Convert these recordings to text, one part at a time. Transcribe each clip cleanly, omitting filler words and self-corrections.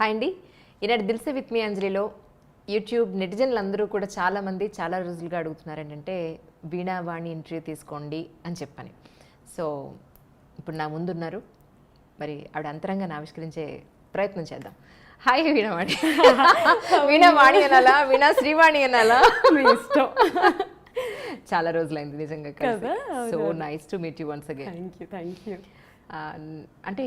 Hi అండి. ఈనాడు దిల్సే with me అంజలిలో YouTube నెటిజన్లు అందరూ కూడా చాలామంది చాలా రోజులుగా అడుగుతున్నారు ఏంటంటే వీణా వాణి ఇంటర్వ్యూ తీసుకోండి అని చెప్పని. సో ఇప్పుడు నా ముందున్నారు, మరి ఆవిడ అంతరంగాన్ని ఆవిష్కరించే ప్రయత్నం చేద్దాం. హాయ్ వీణావాణి. వీణావాణి అనాలా, వీణా శ్రీవాణి అనాలా, మీ ఇష్టం. చాలా రోజులైంది నిజంగా కలిసి. So nice to meet you once again. Thank you. అంటే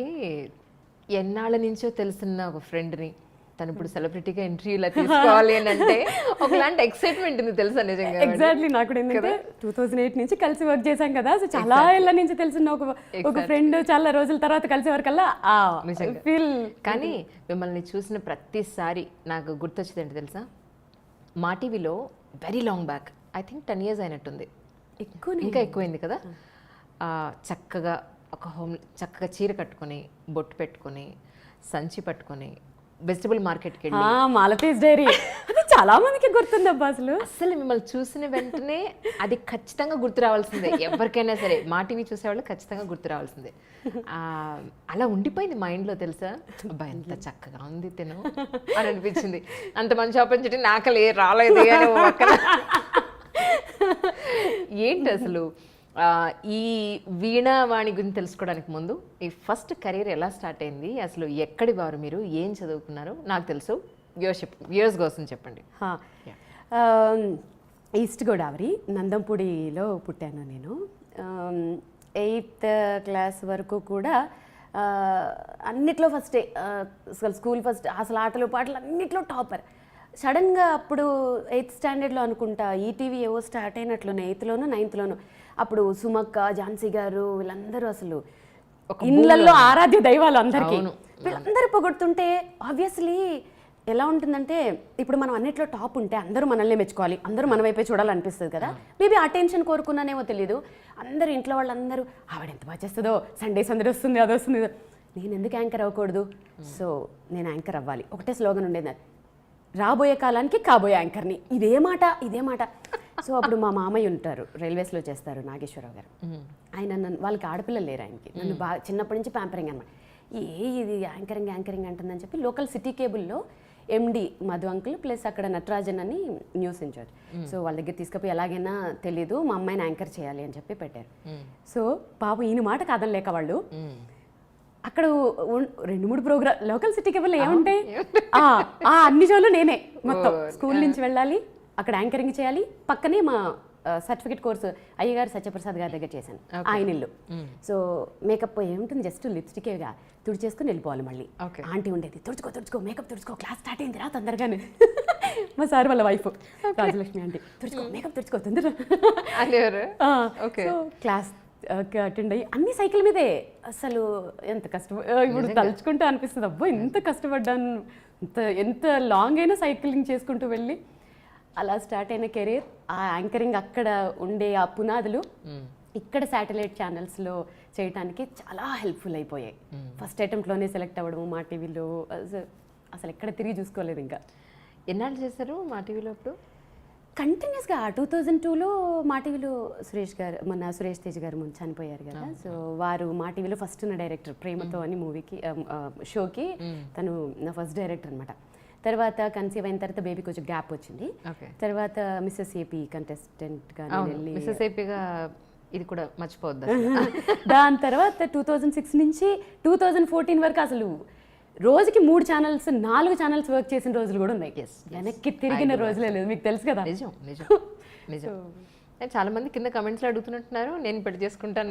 ఎన్నాళ్ళ నుంచో తెలిసిన ఒక ఫ్రెండ్ని తను ఇప్పుడు సెలబ్రిటీగా ఇంటర్వ్యూలా తీసుకోవాలి అని అంటే ఒకలాంటి ఎక్సైట్మెంట్ ఉంది తెలుసా నిజంగా. ఎగ్జాక్ట్లీ. నాకు కూడా ఏంటంటే 2008 నుంచి కలిసి వర్క్ చేశాం కదా, సో చాలా ఏళ్ళ నుంచి తెలిసిన ఒక ఫ్రెండ్ చాలా రోజుల తర్వాత కలిసే వరకల్లా ఫీల్. కానీ మిమ్మల్ని చూసిన ప్రతిసారి నాకు గుర్తొచ్చింది ఏంటి తెలుసా, మా టీవీలో very long back, I think 10 years అయినట్టుంది, ఇంకా ఎక్కువైంది కదా. చక్కగా ఒక చక్కగా చీర కట్టుకొని బొట్టు పెట్టుకొని సంచి పట్టుకొని వెజిటబుల్ మార్కెట్కి వెళ్ళి మాలతీస్ డైరీ, అది చాలా మందికి గుర్తుంది అబ్బా. అసలు మిమ్మల్ని చూసిన వెంటనే అది ఖచ్చితంగా గుర్తు రావాల్సిందే, ఎవరికైనా సరే మా టీవీ చూసేవాళ్ళు ఖచ్చితంగా గుర్తు రావాల్సిందే. అలా ఉండిపోయింది మైండ్లో తెలుసా. అబ్బా ఎంత చక్కగా ఉంది తిను అని అనిపించింది. అంత మంచి ఆపర్చునిటీ నాకు రాలేదు అని పక్కన. ఏంటి అసలు ఈ వీణావాణి గురించి తెలుసుకోవడానికి ముందు ఈ ఫస్ట్ కెరీర్ ఎలా స్టార్ట్ అయింది, అసలు ఎక్కడి వారు మీరు, ఏం చదువుకున్నారు? నాకు తెలుసు, వ్యూయర్స్ కోసం చెప్పండి. ఈస్ట్ గోదావరి నందంపూడిలో పుట్టాను నేను. 8th class వరకు కూడా అన్నిట్లో ఫస్టే, అసలు స్కూల్ ఫస్ట్, అసలు ఆటలు పాటలు అన్నిట్లో టాపర్. సడన్గా అప్పుడు 8th standardలో అనుకుంటా ఈటీవీ ఏవో స్టార్ట్ అయినట్లునే, 8thలోనూ 9thలోనూ. అప్పుడు సుమక్క, ఝాన్సీ గారు వీళ్ళందరూ అసలు ఇళ్ళల్లో ఆరాధ్య దైవాలు అందరికీ. వీళ్ళందరూ పొగుడుతుంటే ఆబ్వియస్లీ ఎలా ఉంటుందంటే, ఇప్పుడు మనం అన్నిట్లో టాప్ ఉంటే అందరూ మనల్ని మెచ్చుకోవాలి, అందరూ మన వైపే చూడాలనిపిస్తుంది కదా. మేబీ ఆ టెన్షన్ కోరుకున్నానేమో తెలీదు. అందరూ ఇంట్లో వాళ్ళందరూ ఆవిడ ఎంత బాగా చేస్తుందో, సండేస్ అందరూ వస్తుంది, అది వస్తుంది, నేను ఎందుకు యాంకర్ అవ్వకూడదు, సో నేను యాంకర్ అవ్వాలి. ఒకటే స్లోగన్ ఉండేది, రాబోయే కాలానికి కాబోయే యాంకర్ని. ఇదే మాట. సో అప్పుడు మా మామయ్య ఉంటారు, రైల్వేస్లో చేస్తారు, నాగేశ్వరరావు గారు. ఆయన నన్ను, వాళ్ళకి ఆడపిల్లలు లేరు ఆయనకి, నన్ను బాగా చిన్నప్పటి నుంచి ప్యాంపరింగ్ అనమాట. ఇది యాంకరింగ్ అంటుందని చెప్పి లోకల్ సిటీ కేబుల్లో MD మధు అంకుల్ ప్లస్ అక్కడ నటరాజన్ అని న్యూస్ ఇన్ఛార్జ్, సో వాళ్ళ దగ్గర తీసుకుపోయి ఎలాగైనా తెలీదు మా అమ్మాయిని యాంకర్ చేయాలి అని చెప్పి పెట్టారు. సో పాప ఈయన మాట కాదని వాళ్ళు అక్కడ 2-3 ప్రోగ్రామ్ లోకల్ సిటీ కేబుల్ ఏముంటాయి, అన్ని షోలు నేనే మొత్తం. స్కూల్ నుంచి వెళ్ళాలి, అక్కడ యాంకరింగ్ చేయాలి, పక్కనే మా సర్టిఫికేట్ కోర్సు అయ్యగారు సత్యప్రసాద్ గారి దగ్గర చేశాను, ఆయన ఇల్లు. సో మేకప్ ఏముంటుంది, జస్ట్ లిప్స్టికేగా తుడిచేసుకుని వెళ్ళిపోవాలి. మళ్ళీ ఆంటీ ఉండేది, తుడుచుకో మేకప్ తుడుచుకో, క్లాస్ స్టార్ట్ అయింది రా తొందరగానే. మా సార్ వాళ్ళ వైఫ్ రాజలక్ష్మి ఆంటీ, తుడుచుకో మేకప్ తుడుచుకో తొందర. క్లాస్ అటెండ్ అయ్యి అన్ని సైకిల్ మీదే. అసలు ఎంత ఇప్పుడు తలుచుకుంటూ అనిపిస్తుంది, అబ్బో ఎంత కష్టపడ్డాను, ఎంత లాంగ్ అయినా సైక్లింగ్ చేసుకుంటూ వెళ్ళి అలా స్టార్ట్ అయిన కెరీర్. ఆ యాంకరింగ్ అక్కడ ఉండే ఆ పునాదులు ఇక్కడ శాటిలైట్ ఛానల్స్లో చేయడానికి చాలా హెల్ప్ఫుల్ అయిపోయాయి. ఫస్ట్ అటెంప్ట్లోనే సెలెక్ట్ అవ్వడము మా టీవీలో, అసలు ఎక్కడ తిరిగి చూసుకోలేదు. ఇంకా ఎన్నాళ్ళు చేశారు మా టీవీలో? అప్పుడు కంటిన్యూస్గా 2002లో మా టీవీలో సురేష్ తేజ్ గారు ముందు చనిపోయారు కదా, సో వారు మా టీవీలో ఫస్ట్ ఉన్న డైరెక్టర్, ప్రేమతో అని మూవీకి షోకి తను నా ఫస్ట్ డైరెక్టర్ అనమాట. తర్వాత కన్సీవ్ అయిన తర్వాత బేబీ కొంచెం గ్యాప్ వచ్చింది. తర్వాత మిస్సెస్ ఏపీ కంటెస్టెంట్గా ఇది కూడా మర్చిపోవద్దు. దాని తర్వాత 2006 నుంచి 2014 వరకు అసలు రోజుకి 3 ఛానల్స్ 4 ఛానల్స్ వర్క్ చేసిన రోజులు కూడా ఉన్నాయి. వెనక్కి తిరిగిన రోజులే లేదు, మీకు తెలుసు కదా. నిజం. చాలా మంది కింద కమెంట్స్లో అడుగుతున్నట్టున్నారు, నేను పెళ్లి చేసుకుంటాను.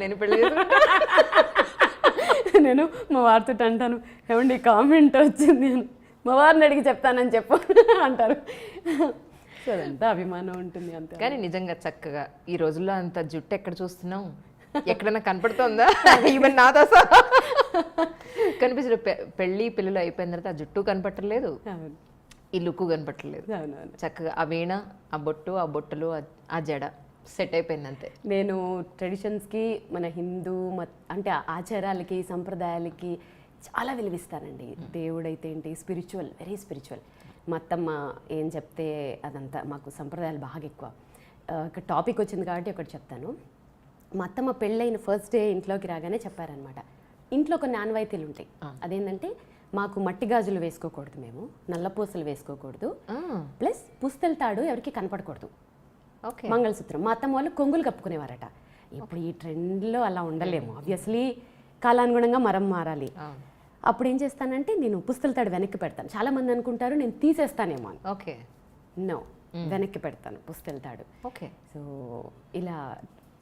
నేను మా వారితో అంటాను, ఏమండి కామెంట్ వచ్చింది, మా వారిని అడిగి చెప్తానని చెప్పు అంటారు. సో అదంతా అభిమానం ఉంటుంది అంతే. కానీ నిజంగా చక్కగా ఈ రోజుల్లో అంత జుట్టు ఎక్కడ చూస్తున్నాం, ఎక్కడన్నా కనపడుతుందా? ఈవెన్ నాతో కనిపించదు. పెళ్ళి పిల్లలు అయిపోయిన తర్వాత ఆ జుట్టు కనపట్టలేదు, ఈ లుక్ కనపట్టలేదు. చక్కగా ఆ వీణ, ఆ బొట్టు, ఆ బొట్టలు, ఆ జడ సెట్ అయిపోయింది అంతే. నేను ట్రెడిషన్స్కి, మన హిందూ అంటే ఆచారాలకి సంప్రదాయాలకి చాలా విలువిస్తానండి. దేవుడైతే ఏంటి, స్పిరిచువల్, వెరీ స్పిరిచువల్. మా అత్తమ్మ ఏం చెప్తే అదంతా, మాకు సంప్రదాయాలు బాగా ఎక్కువ. ఒక టాపిక్ వచ్చింది కాబట్టి ఒకటి చెప్తాను. మా అత్తమ్మ పెళ్ళైన ఫస్ట్ డే ఇంట్లోకి రాగానే చెప్పారనమాట, ఇంట్లో కొన్ని ఆనవాయితీలు ఉంటాయి. అదేంటంటే మాకు మట్టి గాజులు వేసుకోకూడదు, మేము నల్లపూసలు వేసుకోకూడదు, ఆ, ప్లస్ పుస్తెల తాడు ఎవరికి కనపడకూడదు, ఓకే. మంగళసూత్రం. మా అత్తమ్మ వాళ్ళు కొంగులు కప్పుకునేవారట. ఇప్పుడు ఈ ట్రెండ్లో అలా ఉండలేము, ఆబ్వియస్లీ కాలానుగుణంగా మరం మారాలి. ఆ, అప్పుడు ఏం చేస్తానంటే నేను పుస్తెల తాడు వెనక్కి పెడతాను. చాలామంది అనుకుంటారు నేను తీసేస్తానేమో అని. ఓకే. నో, వెనక్కి పెడతాను పుస్తెల తాడు. ఓకే. సో ఇలా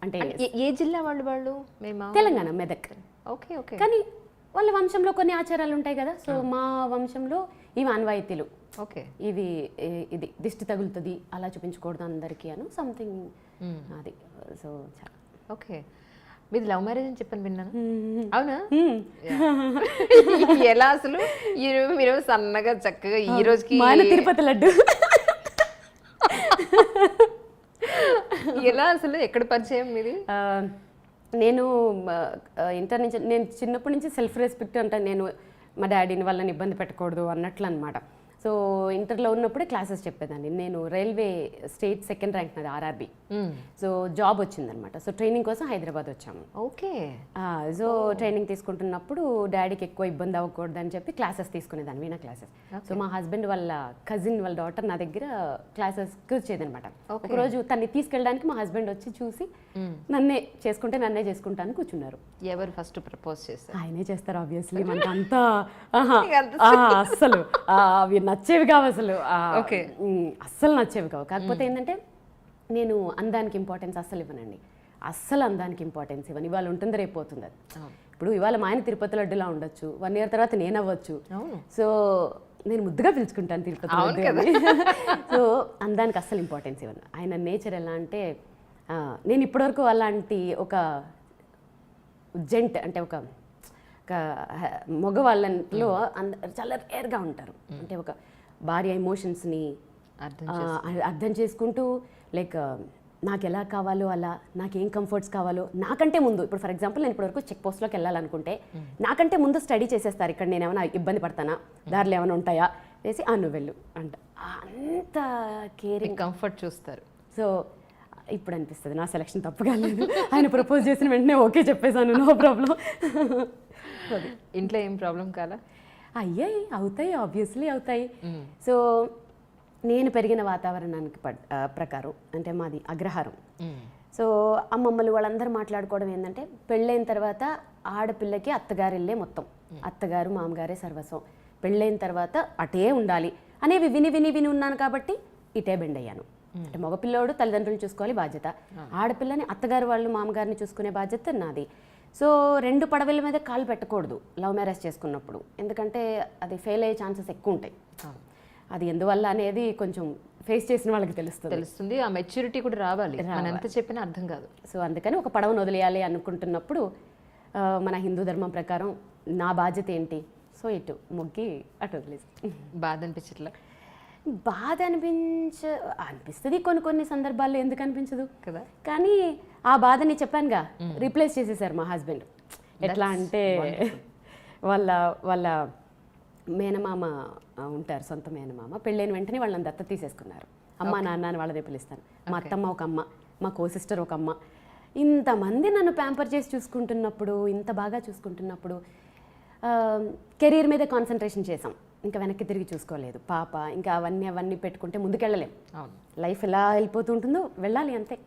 అంటే ఏ జిల్లా వాళ్ళు మేము? తెలంగాణ, మెదక్. ఓకే. ఓకే. కానీ వాళ్ళ వంశంలో కొన్ని ఆచారాలు ఉంటాయి కదా. సో మా వంశంలో ఇవి ఆన్వాయితీలు, ఓకే. ఇవి ఇది దిష్టి తగులుతుంది అలా చూపించకూడదు అందరికీ అను సంథింగ్ అది. సో చాలా ఓకే. మీది లవ్ మ్యారేజ్ అని చెప్పని విన్నాను, అవునా? ఎలా అసలు మీరు సన్నగా చక్కగా ఈ రోజుకి మన తిరుపతి లడ్డు ఎలా అసలు ఎక్కడ పరిచయం మీది? నేను ఇంటర్ నుంచి, నేను చిన్నప్పటి నుంచి సెల్ఫ్ రెస్పెక్ట్ అంటే నేను మా డాడీని వాళ్ళని ఇబ్బంది పెట్టకూడదు అన్నట్లు అనమాట. సో ఇంటర్లో ఉన్నప్పుడే క్లాసెస్ చెప్పేదాన్ని. నేను రైల్వే స్టేట్ సెకండ్ ర్యాంక్ నాది, ఆర్ఆర్బి. సో జాబ్ వచ్చిందనమాట. సో ట్రైనింగ్ కోసం హైదరాబాద్ వచ్చాము. ఓకే. సో ట్రైనింగ్ తీసుకుంటున్నప్పుడు డాడీకి ఎక్కువ ఇబ్బంది అవ్వకూడదు అని చెప్పి క్లాసెస్ తీసుకునేదాన్ని, వీణా క్లాసెస్. సో మా హస్బెండ్ వాళ్ళ కజిన్ వాళ్ళ డాటర్ నా దగ్గర క్లాసెస్కి వచ్చేదనమాట. ఒకరోజు తన్ని తీసుకెళ్ళడానికి మా హస్బెండ్ వచ్చి చూసి నన్నే చేసుకుంటాను కూర్చున్నారు. ఎవరు ఫస్ట్ ప్రపోజ్ చేస్తారు? ఆయనే చేస్తారు ఆబ్వియస్లీ. మనకి అంతా అస్సలు అవి నచ్చేవి కావు అసలు, అస్సలు నచ్చేవి కావు. కాకపోతే ఏంటంటే నేను అందానికి ఇంపార్టెన్స్ అస్సలు ఇవ్వనండి, అస్సలు అందానికి ఇంపార్టెన్స్ ఇవ్వను. ఇవాళ ఉంటుంది రేపు పోతుంది అది. ఇప్పుడు ఇవాళ మా ఆయన తిరుపతి లడ్డులా ఉండొచ్చు, 1 year తర్వాత నేను అవ్వచ్చు. సో నేను ముద్దుగా పిలుచుకుంటాను తిరుపతి లడ్డు. సో అందానికి అస్సలు ఇంపార్టెన్స్ ఇవ్వను. ఆయన నేచర్ ఎలా అంటే నేను ఇప్పటివరకు అలాంటి ఒక జెంట్ అంటే ఒక మగవాళ్ళలో చాలా రేర్గా ఉంటారు. అంటే ఒక భార్య ఎమోషన్స్ని అర్థం చేసుకుంటూ లైక్ నాకు ఎలా కావాలో అలా, నాకేం కంఫర్ట్స్ కావాలో నాకంటే ముందు. ఇప్పుడు ఫర్ ఎగ్జాంపుల్ నేను ఇప్పటివరకు చెక్ పోస్ట్లోకి వెళ్ళాలనుకుంటే నాకంటే ముందు స్టడీ చేసేస్తారు. ఇక్కడ నేను ఏమైనా ఇబ్బంది పడతానా, దారిలో ఏమైనా ఉంటాయా చేసి నువ్వు వెళ్ళు అంట. అంత కేరింగ్, కంఫర్ట్ చూస్తారు. సో ఇప్పుడు అనిపిస్తుంది నా సెలక్షన్ తప్పు కాలేదు. ఆయన ప్రపోజ్ చేసిన వెంటనే ఓకే చెప్పేశాను, నో ప్రాబ్లం. ఇంట్లో ఏం ప్రాబ్లం కాదా? అయ్యాయి, అవుతాయి, ఆబ్వియస్లీ అవుతాయి. సో నేను పెరిగిన వాతావరణానికి ప్రకారం అంటే మాది అగ్రహారం. సో అమ్మమ్మలు వాళ్ళందరూ మాట్లాడుకోవడం ఏంటంటే పెళ్ళైన తర్వాత ఆడపిల్లకి అత్తగారు ఇల్లే మొత్తం, అత్తగారు మామగారే సర్వస్వం, పెళ్ళైన తర్వాత అటే ఉండాలి అనేవి విని విని విని ఉన్నాను కాబట్టి ఇటే బెండ్ అయ్యాను. అంటే మగపిల్లోడు తల్లిదండ్రులను చూసుకోవాలి బాధ్యత, ఆడపిల్లని అత్తగారు వాళ్ళు మామగారిని చూసుకునే బాధ్యత నాది. సో 2 పడవల మీద కాలు పెట్టకూడదు లవ్ మ్యారేజ్ చేసుకున్నప్పుడు, ఎందుకంటే అది ఫెయిల్ అయ్యే ఛాన్సెస్ ఎక్కువ ఉంటాయి. అది ఎందువల్ల అనేది కొంచెం ఫేస్ చేసిన వాళ్ళకి తెలుస్తుంది. ఆ మెచ్యూరిటీ కూడా రావాలి, మనం ఎంత చెప్పినా అర్థం కాదు. సో అందుకని ఒక పడవను వదిలేయాలి అనుకుంటున్నప్పుడు మన హిందూ ధర్మం ప్రకారం నా బాధ్యత ఏంటి, సో ఇటు మొగ్గి అటు వదిలేసి. బాధ అనిపించట్లా? బాధ అనిపిస్తుంది కొన్ని సందర్భాల్లో, ఎందుకు అనిపించదు కదా. కానీ ఆ బాధని చెప్పానుగా రీప్లేస్ చేసేసారు మా హస్బెండ్. ఎట్లా అంటే వాళ్ళ మేనమామ ఉంటారు, సొంత మేనమామ, పెళ్ళైన వెంటనే వాళ్ళని దత్త తీసేసుకున్నారు. అమ్మ నాన్న అని వాళ్ళదే పిలుస్తాను. మా అత్తమ్మ ఒక అమ్మ, మా కో సిస్టర్ ఒక అమ్మ. ఇంతమంది నన్ను ప్యాంపర్ చేసి చూసుకుంటున్నప్పుడు, ఇంత బాగా చూసుకుంటున్నప్పుడు కెరీర్ మీద కాన్సన్ట్రేషన్ చేసాం, ఇంకా వెనక్కి తిరిగి చూసుకోలేదు. పాప ఇంకా అవన్నీ పెట్టుకుంటే ముందుకెళ్ళలేం. లైఫ్ ఎలా వెళ్ళిపోతూ ఉంటుందో వెళ్ళాలి అంతే.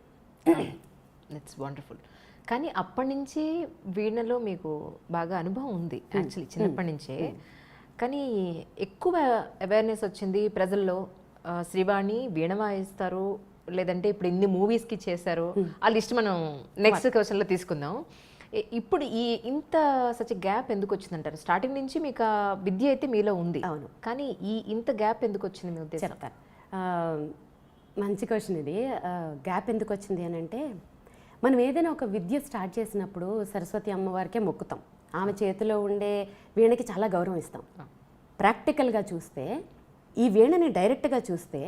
It's wonderful. కానీ అప్పటి నుంచి వీణలో మీకు బాగా అనుభవం ఉంది యాక్చువల్లీ, చిన్నప్పటి నుంచే. కానీ ఎక్కువ అవేర్నెస్ వచ్చింది ప్రజల్లో, శ్రీవాణి వీణ వాయిస్తారు, లేదంటే ఇప్పుడు ఇన్ని మూవీస్కి చేశారు, ఆ లిస్ట్ మనం నెక్స్ట్ క్వశ్చన్లో తీసుకుందాం. ఇప్పుడు ఇంత సచ్ గ్యాప్ ఎందుకు వచ్చిందంటారు? స్టార్టింగ్ నుంచి మీకు ఆ విద్య అయితే మీలో ఉంది, అవును, కానీ ఇంత గ్యాప్ ఎందుకు వచ్చింది మీ ఉద్దేశం? చెప్తాను. మంచి క్వశ్చన్ ఇది. గ్యాప్ ఎందుకు వచ్చింది అని అంటే, మనం ఏదైనా ఒక విద్య స్టార్ట్ చేసినప్పుడు సరస్వతి అమ్మవారికే మొక్కుతాం, ఆమె చేతిలో ఉండే వీణకి చాలా గౌరవం ఇస్తాం. ప్రాక్టికల్గా చూస్తే ఈ వీణని డైరెక్ట్గా చూస్తే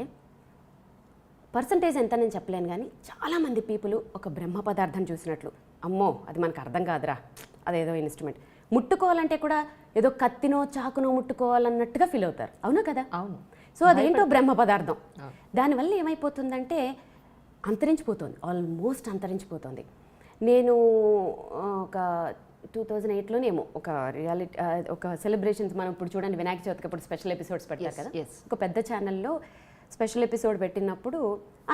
పర్సంటేజ్ ఎంత నేను చెప్పలేను, కానీ చాలామంది పీపుల్ ఒక బ్రహ్మ పదార్థం చూసినట్లు, అమ్మో అది మనకు అర్థం కాదురా, అదేదో ఇన్స్ట్రుమెంట్, ముట్టుకోవాలంటే కూడా ఏదో కత్తినో చాకునో ముట్టుకోవాలన్నట్టుగా ఫీల్ అవుతారు. అవునా కదా? అవును. సో అదేంటో బ్రహ్మ పదార్థం. దానివల్ల ఏమైపోతుందంటే అంతరించిపోతుంది, ఆల్మోస్ట్ అంతరించిపోతుంది. నేను ఒక 2008లోనేమో ఒక రియాలిటీ ఒక సెలబ్రేషన్స్ మనం ఇప్పుడు చూడండి వినాయక చవితికి అప్పుడు స్పెషల్ ఎపిసోడ్స్ పెట్టారు కదా, ఒక పెద్ద ఛానల్లో స్పెషల్ ఎపిసోడ్ పెట్టినప్పుడు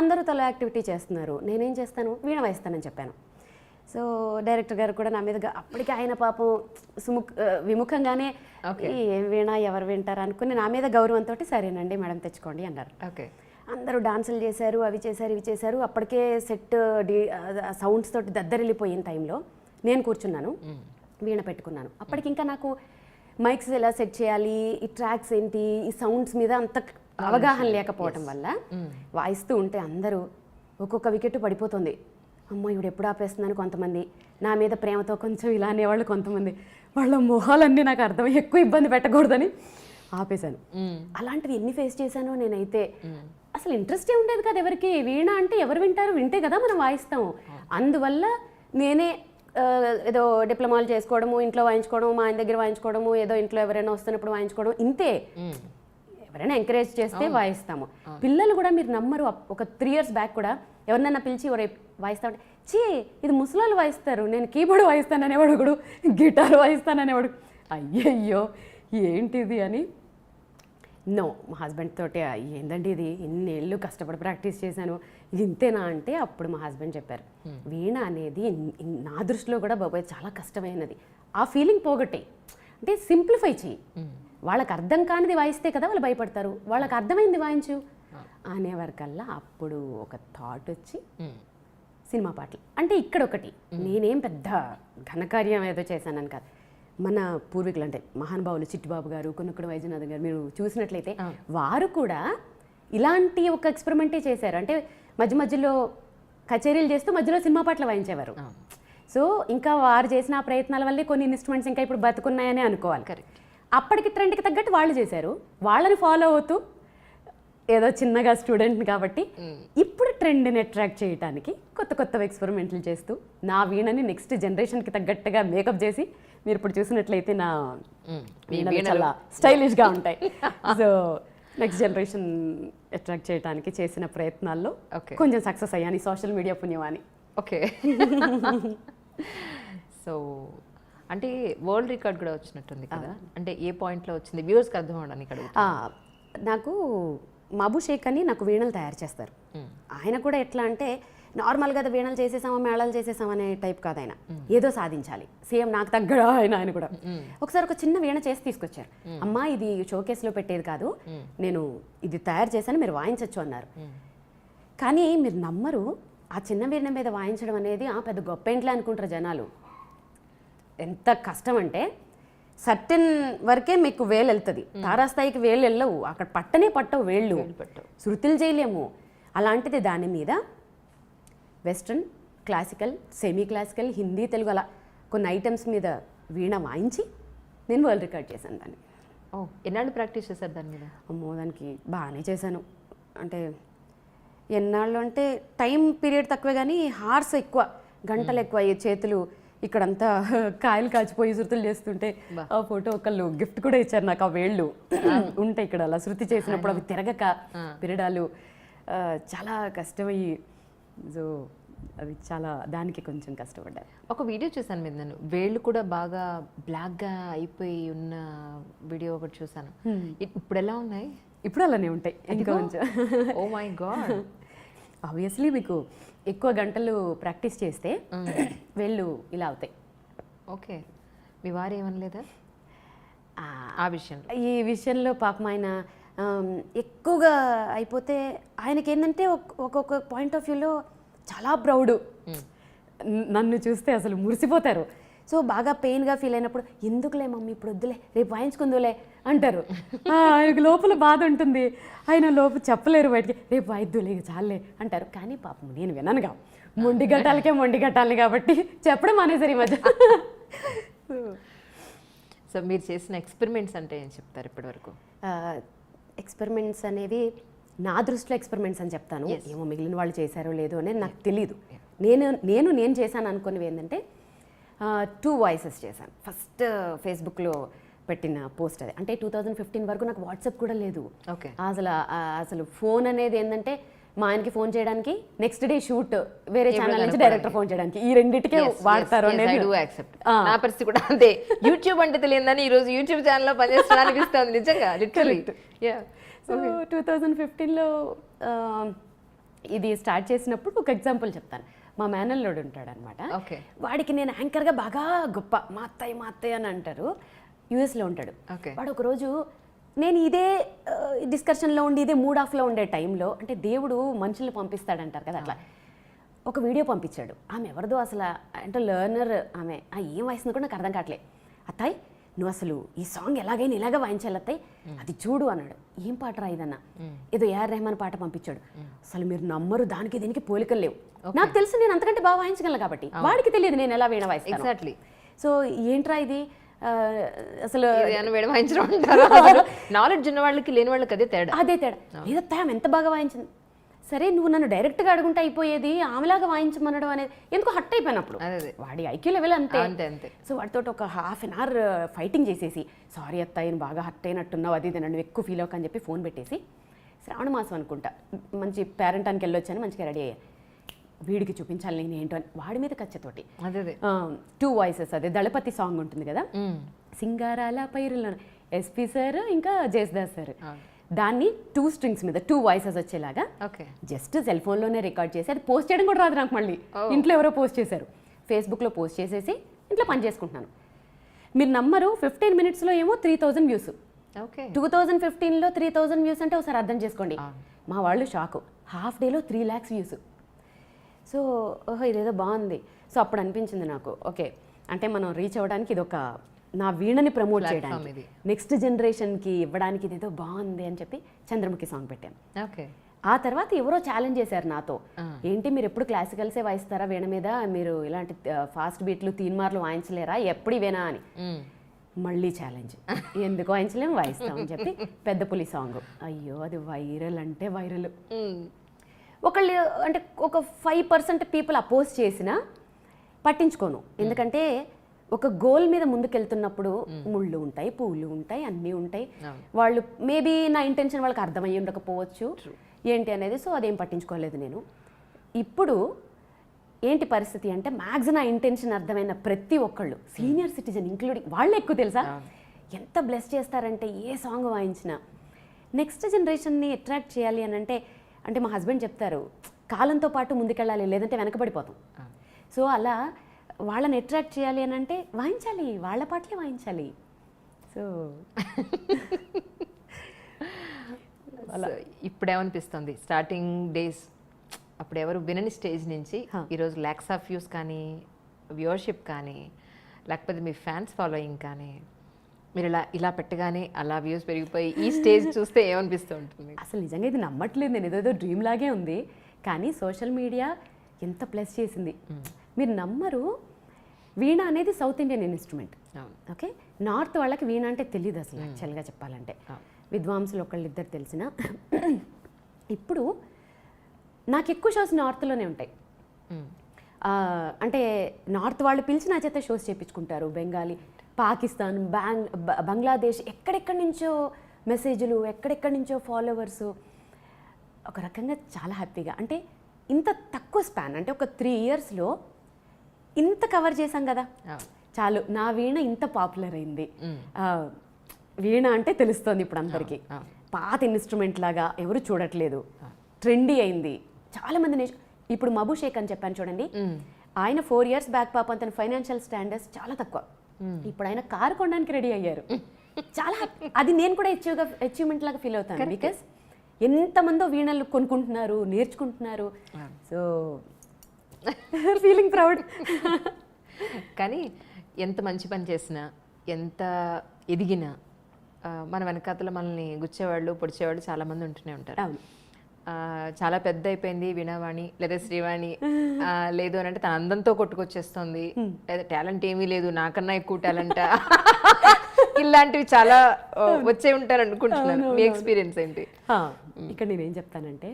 అందరూ తల యాక్టివిటీ చేస్తున్నారు, నేనేం చేస్తాను వీణ వాయిస్తానని చెప్పాను. సో డైరెక్టర్ గారు కూడా నా మీద అప్పటికి ఆయన పాపం విముఖంగానే ఏం వీణ ఎవరు వింటారు అనుకుని నా మీద గౌరవంతో సరేనండి మేడం తెచ్చుకోండి అన్నారు. ఓకే, అందరూ డాన్సులు చేశారు, అవి చేశారు ఇవి చేశారు. అప్పటికే సెట్ సౌండ్స్ తోటి దద్దరిల్లిపోయిన టైంలో నేను కూర్చున్నాను, వీణ పెట్టుకున్నాను. అప్పటికి ఇంకా నాకు మైక్స్ ఎలా సెట్ చేయాలి, ఈ ట్రాక్స్ ఏంటి, ఈ సౌండ్స్ మీద అంత అవగాహన లేకపోవటం వల్ల వాయిస్తూ ఉంటే అందరూ ఒక్కొక్క వికెట్ పడిపోతుంది. అమ్మో ఇవిడు ఎప్పుడు ఆపేస్తుందని కొంతమంది, నా మీద ప్రేమతో కొంచెం ఇలా అనేవాళ్ళు కొంతమంది, వాళ్ళ మొహాలన్నీ నాకు అర్థమై ఎక్కువ ఇబ్బంది పెట్టకూడదని ఆపేశాను. అలాంటివి ఎన్ని ఫేస్ చేశానో నేనైతే. అసలు ఇంట్రెస్టే ఉండేది కదా ఎవరికి, వీణ అంటే ఎవరు వింటారు, వింటే కదా మనం వాయిస్తాము. అందువల్ల నేనే ఏదో డిప్లొమాలు చేసుకోవడము, ఇంట్లో వాయించుకోవడము, మా ఆయన దగ్గర వాయించుకోవడము, ఏదో ఇంట్లో ఎవరైనా వస్తున్నప్పుడు వాయించుకోవడం, ఇంతే. ఎవరైనా ఎంకరేజ్ చేస్తే వాయిస్తాము. పిల్లలు కూడా మీరు నమ్మరు, ఒక 3 years బ్యాక్ కూడా ఎవరినైనా పిలిచి ఎవరు వాయిస్తా ఉంటే చీ ఇది ముసలాళ్ళు వాయిస్తారు, నేను కీబోర్డ్ వాయిస్తాననేవాడు, ఒకడు గిటార్ వాయిస్తాననేవాడు. అయ్యయ్యో ఏంటిది అని. నో, మా హస్బెండ్ తోటి ఏందండి ఇది, ఇన్నేళ్ళు కష్టపడి ప్రాక్టీస్ చేశాను, ఇది ఇంతేనా అంటే అప్పుడు మా హస్బెండ్ చెప్పారు, వీణ అనేది నా దృష్టిలో కూడా బాబాయ్ చాలా కష్టమైనది, ఆ ఫీలింగ్ పోగొట్టే, అంటే సింప్లిఫై చెయ్యి. వాళ్ళకి అర్థం కానిది వాయిస్తే కదా వాళ్ళు భయపడతారు, వాళ్ళకి అర్థమైంది వాయించు అనేవరకల్లా అప్పుడు ఒక థాట్ వచ్చి సినిమా పాటలు. అంటే ఇక్కడ ఒకటి, నేనేం పెద్ద ఘనకార్యం ఏదో చేశానని కాదు, మన పూర్వీకులు అంటే మహానుభావులు చిట్టిబాబు గారు, కొనుక్కుడు వైద్యనాథన్ గారు మీరు చూసినట్లయితే వారు కూడా ఇలాంటి ఒక ఎక్స్పెరిమెంటే చేశారు. అంటే మధ్య మధ్యలో కచేరీలు చేస్తూ మధ్యలో సినిమా పాటలు వాయించేవారు. సో ఇంకా వారు చేసిన ఆ ప్రయత్నాల వల్లే కొన్ని ఇన్స్ట్రుమెంట్స్ ఇంకా ఇప్పుడు బతుకున్నాయని అనుకోవాలి. అప్పటికి ట్రెండ్కి తగ్గట్టు వాళ్ళు చేశారు, వాళ్ళని ఫాలో అవుతూ ఏదో చిన్నగా స్టూడెంట్ కాబట్టి ఇప్పుడు ట్రెండ్ని అట్రాక్ట్ చేయడానికి కొత్త కొత్త ఎక్స్పెరిమెంట్లు చేస్తూ నా వీణని నెక్స్ట్ జనరేషన్కి తగ్గట్టుగా మేకప్ చేసి మీరు ఇప్పుడు చూసినట్లయితే నా వీణలు చాలా స్టైలిష్గా ఉంటాయి. సో నెక్స్ట్ జనరేషన్ అట్రాక్ట్ చేయడానికి చేసిన ప్రయత్నాల్లో కొంచెం సక్సెస్ అయ్యాను, సోషల్ మీడియా పుణ్యమాని. ఓకే, సో అంటే వరల్డ్ రికార్డ్ కూడా వచ్చినట్టుంది కదా, అంటే ఏ పాయింట్లో వచ్చింది వ్యూవర్స్కి అర్థం అవడానికి అడుగుతా. నాకు మబు షేక్ అని నాకు వీణలు తయారు చేస్తారు. ఆయన కూడా ఎట్లా అంటే నార్మల్గా వీణలు చేసేసామా మేళాలు చేసేసామా అనే టైప్ కాదు, ఆయన ఏదో సాధించాలి, సేమ్ నాకు తగ్గడా ఆయన కూడా. ఒకసారి ఒక చిన్న వీణ చేసి తీసుకొచ్చారు, అమ్మా ఇది షోకేస్లో పెట్టేది కాదు, నేను ఇది తయారు చేశాను మీరు వాయించవచ్చు అన్నారు. కానీ మీరు నమ్మరు, ఆ చిన్న వీణ మీద వాయించడం అనేది పెద్ద గొప్ప ఇంట్లో అనుకుంటారు జనాలు. ఎంత కష్టం అంటే సర్టెన్ వరకే మీకు వేలు వెళ్తుంది, తారాస్థాయికి వేలు వెళ్ళవు, అక్కడ పట్టవు వేళ్ళు, శృతులు చేయలేము. అలాంటిది దాని మీద western, classical, semi classical, Hindi, Telugu అలా కొన్ని ఐటమ్స్ మీద వీణ వాయించి నేను వరల్డ్ రికార్డ్ చేశాను దాన్ని. ఎన్నాళ్ళు ప్రాక్టీస్ చేశారు దాని మీద? అమ్మో దానికి బాగానే చేశాను. అంటే ఎన్నాళ్ళు అంటే టైం పీరియడ్ తక్కువే కానీ హార్స్ ఎక్కువ, గంటలు ఎక్కువ. ఈ చేతులు ఇక్కడంతా కాయలు కాచిపోయి శృతులు చేస్తుంటే ఆ ఫోటో ఒకళ్ళు గిఫ్ట్ కూడా ఇచ్చారు నాకు, ఆ వేళ్ళు ఉంటాయి ఇక్కడ అలా శృతి చేసినప్పుడు అవి తిరగక పిరడాలు చాలా కష్టమయ్యి. సో అవి చాలా దానికి కొంచెం కష్టపడ్డారు. ఒక వీడియో చూసాను మీద, నేను వేళ్ళు కూడా బాగా బ్లాక్గా అయిపోయి ఉన్న వీడియో ఒకటి చూసాను, ఇప్పుడు ఎలా ఉన్నాయి? ఇప్పుడు అలానే ఉంటాయి ఇంకా కొంచెం. Oh my God. ఆబ్వియస్లీ మీకు ఎక్కువ గంటలు ప్రాక్టీస్ చేస్తే వేళ్ళు ఇలా అవుతాయి. ఓకే, మీ వారు ఏమనలేదా ఆ విషయంలో? ఈ విషయంలో పాపం ఆయన ఎక్కువగా అయిపోతే ఆయనకి ఏంటంటే ఒక్కొక్క పాయింట్ ఆఫ్ వ్యూలో చాలా ప్రౌడ్, నన్ను చూస్తే అసలు మురిసిపోతారు. సో బాగా పెయిన్గా ఫీల్ అయినప్పుడు ఎందుకులే మమ్మీ ఇప్పుడు వద్దులే రేపు వాయించుకుందులే అంటారు. ఆయనకు లోపల బాధ ఉంటుంది, ఆయన లోపల చెప్పలేరు బయటికి, రేపు వాయిద్దులే చాలే అంటారు. కానీ పాపం నేను విననుగా, మొండి గట్టాలి కాబట్టి చెప్పడం మానేసారు ఈ మధ్య. సో మీరు చేసిన ఎక్స్పెరిమెంట్స్ అంటే ఏం చెప్తారు ఇప్పటివరకు? ఎక్స్పెరిమెంట్స్ అనేవి నా దృష్టిలో ఎక్స్పెరిమెంట్స్ అని చెప్తాను, ఏమో మిగిలిన వాళ్ళు చేశారో లేదో అనేది నాకు తెలీదు. నేను చేశాను అనుకునేవి ఏంటంటే 2 వాయిసెస్ చేశాను. ఫస్ట్ ఫేస్బుక్లో పెట్టిన పోస్ట్ అది. అంటే 2015 వరకు నాకు వాట్సాప్ కూడా లేదు. ఓకే, అసలు ఫోన్ అనేది ఏంటంటే మా ఆయనకి ఫోన్ చేయడానికి, నెక్స్ట్ డే షూట్ వేరే ఛానల్ నుంచి డైరెక్టర్ ఫోన్ చేయడానికి, ఈ రెండింటికే వాడతారు అనేది నా పరిస్థితి కూడా అంతే. యూట్యూబ్ అంటే తెలియదని ఈ రోజు యూట్యూబ్ ఛానల్లో పనిచేస్తున్నా అనిపిస్తుంది నిజంగా లిటరల్లీ. సో 2015లో ఇది స్టార్ట్ చేసినప్పుడు ఒక ఎగ్జాంపుల్ చెప్తాను. మా మేనల్లుడు ఉంటాడు అనమాట. వాడికి నేను యాంకర్గా బాగా గొప్ప, మా అత్తయ్య అని అంటారు. యూఎస్లో ఉంటాడు. వాడు ఒకరోజు నేను ఇదే డిస్కషన్లో ఉండి ఇదే మూడ్ ఆఫ్లో ఉండే టైంలో, అంటే దేవుడు మనుషుల్ని పంపిస్తాడంటారు కదా, అట్లా ఒక వీడియో పంపించాడు. ఆమె ఎవరిదో అసలు, అంటే లెర్నర్ ఆమె, ఏం వయసుందో కూడా నాకు అర్థం కావట్లేదు. అత్తాయి నువ్వు అసలు ఈ సాంగ్ ఎలాగైనా ఇలాగ వాయించాలి అత్తాయి, అది చూడు అన్నాడు. ఏం పాట రా ఇదన్నా, ఏదో ఏఆర్ రెహమాన్ పాట పంపించాడు. అసలు మీరు నమ్మరు, దానికి దీనికి పోలికలు లేవు. నాకు తెలుసు నేను అంతకంటే బాగా వాయించగలను కాబట్టి, వాడికి తెలియదు నేను ఎలా వీణ వాయిస్తాను. ఎగ్జాక్ట్లీ. సో ఏంట్రా ఇది అసలు నాలెడ్జ్ ఉన్న వాళ్ళకి లేని వాళ్ళకి అదే తేడా. లేదత్తా ఆమె ఎంత బాగా వాయించింది. సరే నువ్వు నన్ను డైరెక్ట్గా అడుగుంటే అయిపోయేది, ఆమెలాగా వాయించమనడం అనేది ఎందుకు హట్ అయిపోయినప్పుడు. వాడి ఐక్యూ లెవెల్ అంతే. సో వాడితో ఒక హాఫ్ అన్ అవర్ ఫైటింగ్ చేసేసి, సారీ అత్త నేను బాగా హట్ అయినట్టున్నావు, అది ఇది నన్ను ఎక్కువ ఫీల్ అవ్వకని చెప్పి ఫోన్ పెట్టేసి, శ్రావణ మాసం అనుకుంటా, మంచి పేరెంటానికి వెళ్ళొచ్చాను, మంచిగా రెడీ అయ్యా, వీడికి చూపించాలి నేను ఏంటో అని వాడి మీద కచ్చతోటి 2 వాయిసెస్, అదే దళపతి సాంగ్ ఉంటుంది కదా, సింగారాల పైరులో ఎస్పీ సార్ ఇంకా జయసుదాస్ సార్, దాన్ని 2 స్ట్రింగ్స్ మీద 2 వాయిసెస్ వచ్చేలాగా జస్ట్ సెల్ ఫోన్లోనే రికార్డ్ చేసి, అది పోస్ట్ చేయడం కూడా రాదు నాకు. మళ్ళీ ఇంట్లో ఎవరో పోస్ట్ చేశారు, ఫేస్బుక్లో పోస్ట్ చేసేసి ఇంట్లో పని చేసుకుంటున్నాను. మీరు నమ్మరు, 15 మినిట్స్లో ఏమో 3000 వ్యూస్. 2015లో 3000 వ్యూస్ అంటే ఒకసారి అర్థం చేసుకోండి. మా వాళ్ళు షాకు, హాఫ్ డేలో 3 lakhs వ్యూస్. సో ఓహో ఇదేదో బాగుంది. సో అప్పుడు అనిపించింది నాకు, ఓకే అంటే మనం రీచ్ అవ్వడానికి ఇది ఒక, నా వీణని ప్రమోట్ చేయడానికి, నెక్స్ట్ జనరేషన్కి ఇవ్వడానికి ఇదేదో బాగుంది అని చెప్పి చంద్రముఖి సాంగ్ పెట్టాను. ఆ తర్వాత ఎవరో ఛాలెంజ్ చేశారు నాతో, ఏంటి మీరు ఎప్పుడు క్లాసికల్సే వాయిస్తారా వీణ మీద, మీరు ఇలాంటి ఫాస్ట్ బీట్లు తీన్మార్లు వాయించలేరా, ఎప్పుడు ఇవేనా అని. మళ్ళీ ఛాలెంజ్, ఎందుకు వాయించలేము, వాయిస్తామని చెప్పి పెద్ద పులి సాంగ్. అయ్యో అది వైరల్ అంటే వైరల్. ఒకళ్ళు అంటే ఒక 5% పీపుల్ అపోజ్ చేసినా పట్టించుకోను, ఎందుకంటే ఒక గోల్ మీద ముందుకెళ్తున్నప్పుడు ముళ్ళు ఉంటాయి, పువ్వులు ఉంటాయి, అన్నీ ఉంటాయి. వాళ్ళు మేబీ నా ఇంటెన్షన్ వాళ్ళకి అర్థమయ్యి ఉండకపోవచ్చు ఏంటి అనేది. సో అదేం పట్టించుకోలేదు నేను. ఇప్పుడు ఏంటి పరిస్థితి అంటే, మ్యాక్స్ నా ఇంటెన్షన్ అర్థమైన ప్రతి ఒక్కళ్ళు, సీనియర్ సిటిజన్ ఇంక్లూడింగ్, వాళ్ళు ఎక్కువ తెలుసా ఎంత బ్లెస్ చేస్తారంటే, ఏ సాంగ్ వాయించినా నెక్స్ట్ జనరేషన్ని అట్రాక్ట్ చేయాలి అని అంటే మా హస్బెండ్ చెప్తారు, కాలంతో పాటు ముందుకెళ్ళాలి, లేదంటే వెనకబడిపోతాం. సో అలా వాళ్ళని అట్రాక్ట్ చేయాలి అని అంటే వాయించాలి, వాళ్ళ పాటలే వాయించాలి. సో అలా ఇప్పుడేమనిపిస్తుంది, స్టార్టింగ్ డేస్ అప్పుడు ఎవరు వినని స్టేజ్ నుంచి ఈరోజు lakhs of views కానీ, వ్యూవర్షిప్ కానీ, లేకపోతే మీ ఫ్యాన్స్ ఫాలోయింగ్ కానీ, మీరు ఇలా పెట్టగానే అలా వ్యూస్ పెరిగిపోయి ఈ స్టేజ్ చూస్తే ఏమనిపిస్తూ ఉంటుంది? అసలు నిజంగా ఇది నమ్మట్లేదు నేను, ఏదో డ్రీమ్ లాగే ఉంది. కానీ సోషల్ మీడియా ఎంత ప్లస్ చేసింది మీరు నమ్మరు. వీణ అనేది south Indian instrument, okay. North వాళ్ళకి వీణ అంటే తెలియదు అసలు, యాక్చువల్గా చెప్పాలంటే. విద్వాంసులు ఒకళ్ళిద్దరు తెలిసిన. ఇప్పుడు నాకు ఎక్కువ షోస్ నార్త్లోనే ఉంటాయి. అంటే నార్త్ వాళ్ళు పిలిచి నా చేత షోస్ చేయించుకుంటారు. బెంగాలీ, పాకిస్తాన్, బంగ్లాదేశ్, ఎక్కడెక్కడి నుంచో మెసేజ్లు, ఎక్కడెక్కడి నుంచో ఫాలోవర్సు. ఒక రకంగా చాలా హ్యాపీగా, అంటే ఇంత తక్కువ స్పాన్, అంటే ఒక 3 yearsలో ఇంత కవర్ చేశాం కదా, చాలు. నా వీణ ఇంత పాపులర్ అయింది. వీణ అంటే తెలుస్తుంది ఇప్పుడు అందరికీ, పాత ఇన్స్ట్రుమెంట్ లాగా ఎవరు చూడట్లేదు, ట్రెండీ అయింది. చాలామంది ఇప్పుడు మబు షేక్ అని చెప్పాను చూడండి, ఆయన 4 years బ్యాక్ పాపం తన ఫైనాన్షియల్ స్టాండర్డ్స్ చాలా తక్కువ, ఇప్పుడు ఆయన కారు కొనడానికి రెడీ అయ్యారు. చాలా అది నేను కూడా అచీవ్మెంట్ లాగా ఫీల్ అవుతాను, బికాస్ ఎంతమందో వీణలు కొనుక్కుంటున్నారు, నేర్చుకుంటున్నారు. So feeling proud. కానీ ఎంత మంచి పని చేసినా, ఎంత ఎదిగినా, మన వెనకాతల మనల్ని గుచ్చేవాళ్ళు, పొడిచేవాళ్ళు చాలామంది ఉంటూనే ఉంటారు. చాలా పెద్ద అయిపోయింది వీణావాణి లేదా శ్రీవాణి, లేదు అని అంటే తన అందంతో కొట్టుకొచ్చేస్తుంది, లేదా టాలెంట్ ఏమీ లేదు, నాకన్నా ఎక్కువ టాలెంట్, ఇలాంటివి చాలా వచ్చే ఉంటారు అనుకుంటున్నాను. మీ ఎక్స్పీరియన్స్ ఏంటి? ఇక్కడ నేనేం చెప్తానంటే,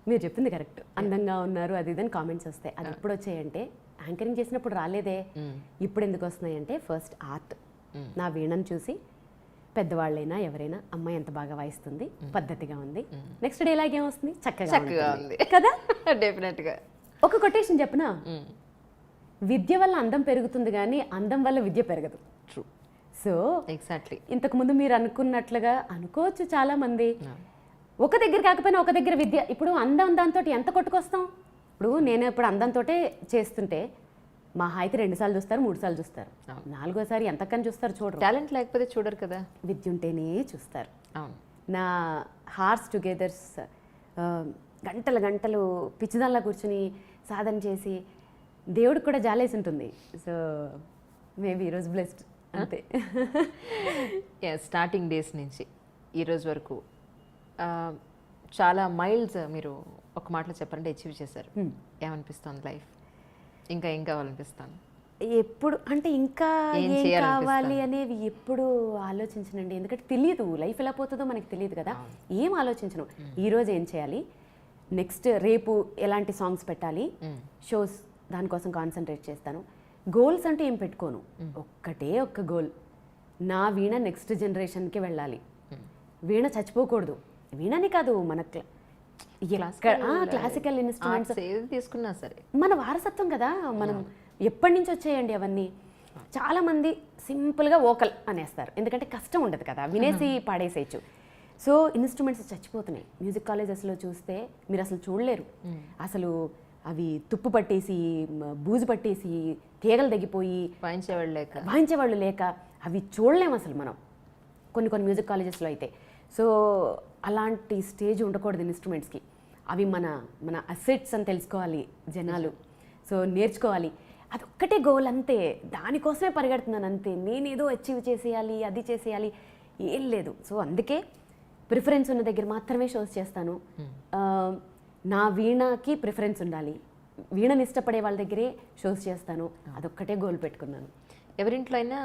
మీరు చెప్పింది కరెక్ట్, అందంగా ఉన్నారు అది ఇదని కామెంట్స్ వస్తాయి. అది ఎప్పుడు వచ్చాయంటే, యాంకరింగ్ చేసినప్పుడు రాలేదే, ఇప్పుడు ఎందుకు వస్తున్నాయంటే, ఫస్ట్ ఆర్ట్, నా వీణను చూసి పెద్దవాళ్ళైనా ఎవరైనా అమ్మాయి ఎంత బాగా వాయిస్తుంది, పద్ధతిగా ఉంది, నెక్స్ట్ డే ఇలాగే వస్తుంది, చక్కగా ఉంది కదా. డెఫినెట్గా. ఒక కొటేషన్ చెప్పనా, విద్య వల్ల అందం పెరుగుతుంది కానీ అందం వల్ల విద్య పెరగదు. ట్రూ. సో ఎగ్జాక్ట్లీ ఇంతకుముందు మీరు అనుకున్నట్లుగా అనుకోవచ్చు చాలా మంది, ఒక దగ్గర కాకపోయినా ఒక దగ్గర విద్య. ఇప్పుడు అందం దాంతో ఎంత కొట్టుకొస్తాం. ఇప్పుడు నేను ఇప్పుడు అందంతో చేస్తుంటే మా హాయికి 2 సార్లు చూస్తారు, 3 సార్లు చూస్తారు, 4గోసారి ఎంతకని చూస్తారు చూడరు. టాలెంట్ లేకపోతే చూడరు కదా. విద్య ఉంటేనే చూస్తారు. అవును. నా హార్స్ టుగెదర్స్ గంటలు గంటలు పిచ్చిదాల్లా కూర్చుని సాధన చేసి దేవుడికి కూడా జాలేసి ఉంటుంది. సో మేబీ ఈరోజు బ్లెస్డ్ అంతే. స్టార్టింగ్ డేస్ నుంచి ఈరోజు వరకు చాలా మైల్స్ మీరు ఒక మాటలో చెప్పాలంటే అచీవ్ చేశారు. ఏమనిపిస్తుంది లైఫ్? ఇంకా ఏం కావాలనిపిస్తాను? ఎప్పుడు అంటే ఇంకా ఏం కావాలి అనేవి ఎప్పుడు ఆలోచించనండి. ఎందుకంటే తెలియదు లైఫ్ ఎలా పోతుందో మనకి తెలియదు కదా. ఏం ఆలోచించను. ఈరోజు ఏం చేయాలి, నెక్స్ట్ రేపు ఎలాంటి సాంగ్స్ పెట్టాలి, షోస్ దానికోసం కాన్సన్ట్రేట్ చేస్తాను. గోల్స్ అంటే ఏం పెట్టుకోను. ఒక్కటే ఒక్క గోల్, నా వీణ నెక్స్ట్ జనరేషన్కి వెళ్ళాలి. వీణ చచ్చిపోకూడదు. వీణని కాదు, మన క్లాసికల్ ఇన్స్ట్రుమెంట్స్ తీసుకున్నా సరే మన వారసత్వం కదా. మనం ఎప్పటి నుంచి వచ్చాయండి అవన్నీ. చాలామంది సింపుల్గా వోకల్ అనేస్తారు, ఎందుకంటే కష్టం ఉండదు కదా, వినేసి పాడేసేయచ్చు. సో ఇన్స్ట్రుమెంట్స్ చచ్చిపోతున్నాయి. మ్యూజిక్ కాలేజెస్లో చూస్తే మీరు అసలు చూడలేరు. అసలు అవి తుప్పు పట్టేసి, బూజు పట్టేసి, తీగలు తగ్గిపోయి వాయించేవాళ్ళు లేక అవి చూడలేము అసలు మనం కొన్ని మ్యూజిక్ కాలేజెస్లో అయితే. సో అలాంటి స్టేజ్ ఉండకూడదు ఇన్స్ట్రుమెంట్స్కి. అవి మన అసెట్స్ అని తెలుసుకోవాలి జనాలు. సో నేర్చుకోవాలి. అదొక్కటే గోల్ అంతే. దానికోసమే పరిగెడుతున్నాను అంతే. నేనేదో అచీవ్ చేసేయాలి, అది చేసేయాలి, ఏం లేదు. సో అందుకే ప్రిఫరెన్స్ ఉన్న దగ్గర మాత్రమే షోస్ చేస్తాను. నా వీణకి ప్రిఫరెన్స్ ఉండాలి. వీణని ఇష్టపడే వాళ్ళ దగ్గరే షోస్ చేస్తాను. అదొక్కటే గోల్ పెట్టుకున్నాను. ఎవరింట్లో అయినా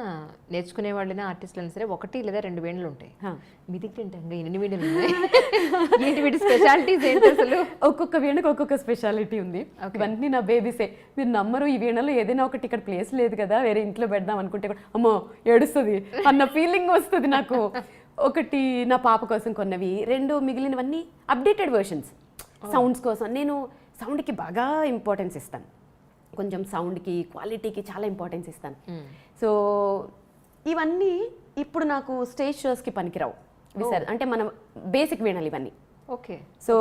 నేర్చుకునే వాళ్ళైనా ఆర్టిస్టులు అయినా సరే 1 లేదా 2 వీణలు ఉంటాయి. మీ దగ్గర ఏంటి ఎన్ని వీణలు ఉన్నాయి? ఏంటి వీటి స్పెషాలిటీస్ ఏంటి అసలు? ఒక్కొక్క వీణకు ఒక్కొక్క స్పెషాలిటీ ఉంది. ఇవన్నీ నా బేబీసే. మీరు నమ్మరు, ఈ వీణలో ఏదైనా ఒకటి ఇక్కడ ప్లేస్ లేదు కదా, వేరే ఇంట్లో పెడదాం అనుకుంటే కూడా అమ్మో ఏడుస్తుంది అన్న ఫీలింగ్ వస్తుంది నాకు. ఒకటి నా పాప కోసం కొన్నవి, 2 మిగిలినవన్నీ అప్డేటెడ్ వర్షన్స్ సౌండ్స్ కోసం. నేను సౌండ్కి బాగా ఇంపార్టెన్స్ ఇస్తాను. కొంచెం సౌండ్కి, క్వాలిటీకి చాలా ఇంపార్టెన్స్ ఇస్తాను. సో ఇవన్నీ ఇప్పుడు నాకు స్టేజ్ షోస్కి పనికిరావు. అంటే మన బేసిక్ వీణాలు ఇవన్నీ. ఓకే. సో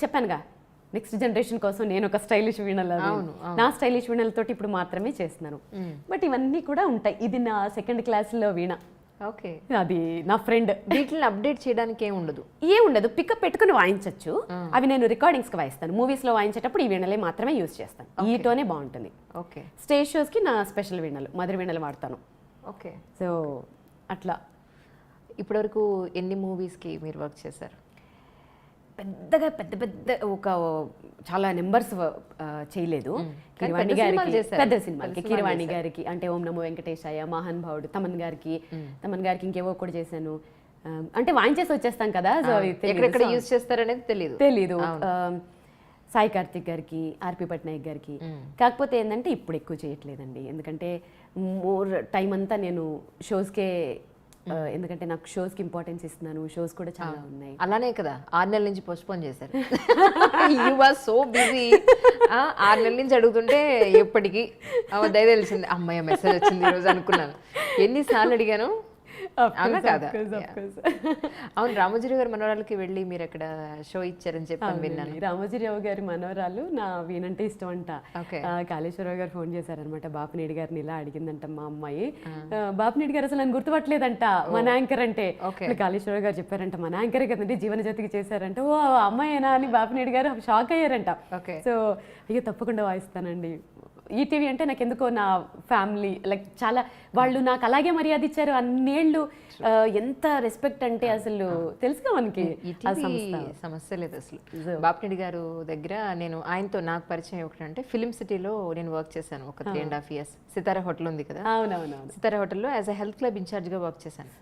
చెప్పానుగా, నెక్స్ట్ జనరేషన్ కోసం నేను ఒక స్టైలిష్ వీణలు, నా స్టైలిష్ వీణలతోటి ఇప్పుడు మాత్రమే చేస్తున్నాను. బట్ ఇవన్నీ కూడా ఉంటాయి. ఇది నా 2nd క్లాస్లో వీణ. ఓకే. అది నా ఫ్రెండ్. వీటిని అప్డేట్ చేయడానికి ఏముండదు, పికప్ పెట్టుకుని వాయించవచ్చు. అవి నేను రికార్డింగ్స్కి వాయిస్తాను. మూవీస్లో వాయించేటప్పుడు ఈ వీణలే మాత్రమే యూజ్ చేస్తాను. ఈ టోనే బాగుంటుంది. ఓకే. స్టేజ్ షోస్కి నా స్పెషల్ వీణలు, మధుర వీణలు వాడతాను. ఓకే. సో అట్లా. ఇప్పటివరకు ఎన్ని మూవీస్కి మీరు వర్క్ చేశారు? పెద్దగా పెద్ద ఒక చాలా నెంబర్స్ చేయలేదు. కీరవాణి గారికి పెద్ద సినిమాలకి, కీరవాణి గారికి అంటే ఓం నమో వెంకటేశాయ, మహాన్ భావుడు, తమన్ గారికి ఇంకేవో కూడా చేశాను. అంటే వాయించేసి వచ్చేస్తాం కదా, ఎక్కడెక్కడ యూజ్ చేస్తారనేది తెలీదు. సాయి కార్తిక్ గారికి, ఆర్పి పట్నాయక్ గారికి. కాకపోతే ఏంటంటే ఇప్పుడు ఎక్కువ చేయట్లేదండి, ఎందుకంటే మోర్ టైం అంతా నేను షోస్కే, ఎందుకంటే నాకు షోస్కి ఇంపార్టెన్స్ ఇస్తున్నాను. షోస్ కూడా చాలా ఉన్నాయి. అలానే కదా 6 నెలల నుంచి పోస్ట్పోన్ చేశారు. You are so busy. 6 నెలల నుంచి అడుగుతుంటే ఎప్పటికీ దయ తెలిసింది, అమ్మాయి మెసేజ్ వచ్చింది ఈరోజు అనుకున్నాను. ఎన్నిసార్లు అడిగాను. అవునా కాదా? అవును, రామోజీరావు గారి మనవరాలకి వెళ్ళి మీరు అక్కడ షో ఇచ్చారని చెప్పి విన్నాను. రామోజీరావు గారి మనవరాలు నా వీణంటే ఇష్టం అంట. కాళేశ్వరరావు గారు ఫోన్ చేశారనమాట. బాపినేడి గారిని ఇలా అడిగిందంట మా అమ్మాయి. బాపినేడి గారు అసలు నన్ను గుర్తుపట్టలేదంట మన యాంకర్ అంటే. కాళేశ్వరరావు గారు చెప్పారంట మన యాంకరే కదండి, జీవనజ్యోతికి చేశారంట. ఓ అమ్మాయినా అని బాపినేడి గారు షాక్ అయ్యారంట. సో అయ్యో తప్పకుండా వాయిస్తానండి. ఈటీవీ అంటే నాకు ఎందుకో నా ఫ్యామిలీ లైక్ చాలా, వాళ్ళు నాకు అలాగే మర్యాద ఇచ్చారు అన్నేళ్ళు. ఎంత రెస్పెక్ట్ అంటే అసలు తెలుసుగా మనకి. సమస్య లేదు అసలు. బాపినేడి గారు దగ్గర నేను ఆయనతో నాకు పరిచయం ఒకటంటే ఫిలిం సిటీలో నేను వర్క్ చేశాను ఒక 3.5 years. సితారా హోటల్ ఉంది కదా, అవునవును, సితారా హోటల్లో యాజ్ అ హెల్త్ క్లబ్ ఇన్ఛార్జ్గా వర్క్ చేశాను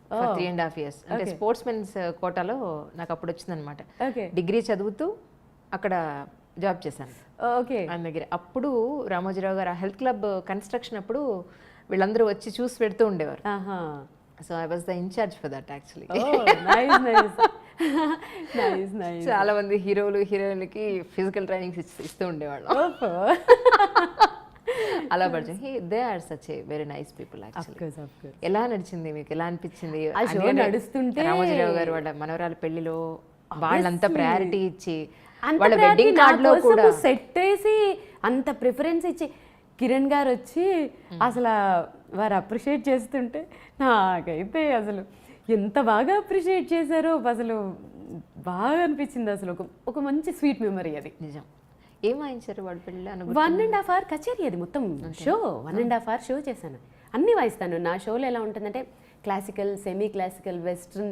3.5 years. అంటే స్పోర్ట్స్ మెన్స్ కోటాలో నాకు అప్పుడు వచ్చిందనమాట. డిగ్రీ చదువుతూ అక్కడ జాబ్ చేశాను ఆయన దగ్గర. అప్పుడు రామోజీరావు గారు ఆ హెల్త్ క్లబ్ కన్స్ట్రక్షన్ అప్పుడు వీళ్ళందరూ వచ్చి చూసి పెడుతూ ఉండేవారు. So I was the incharge for that actually. చాలా మంది హీరోలు హీరోయిన్లకి ఫిజికల్ ట్రైనింగ్ ఇస్తూ ఉండేవాళ్ళు. అలా పరిచయం. They are such a very nice people actually. ఎలా నడిచింది మీకు, ఎలా అనిపించింది నడుస్తుంటే? రామోజీరావు గారు వాళ్ళ మనవరాల పెళ్లిలో వాళ్ళంతా ప్రయారిటీ ఇచ్చి వాళ్ళ వెడ్డింగ్ కార్డ్ లో కూడా సెట్ వేసి అంత ప్రిఫరెన్స్ ఇచ్చి కిరణ్ గారు వచ్చి అసలు వారు అప్రిషియేట్ చేస్తుంటే నాకైతే అసలు ఎంత బాగా అప్రిషియేట్ చేశారో అసలు బాగా అనిపించింది. అసలు ఒక మంచి స్వీట్ మెమరీ అది. నిజం. ఏం వాయించారు వాళ్ళ పెళ్ళిలో? 1.5 hour కచేరీ అది మొత్తం షో. 1.5 hour షో చేశాను. అన్నీ వాయిస్తాను. నా షోలో ఎలా ఉంటుందంటే classical, semi classical, western,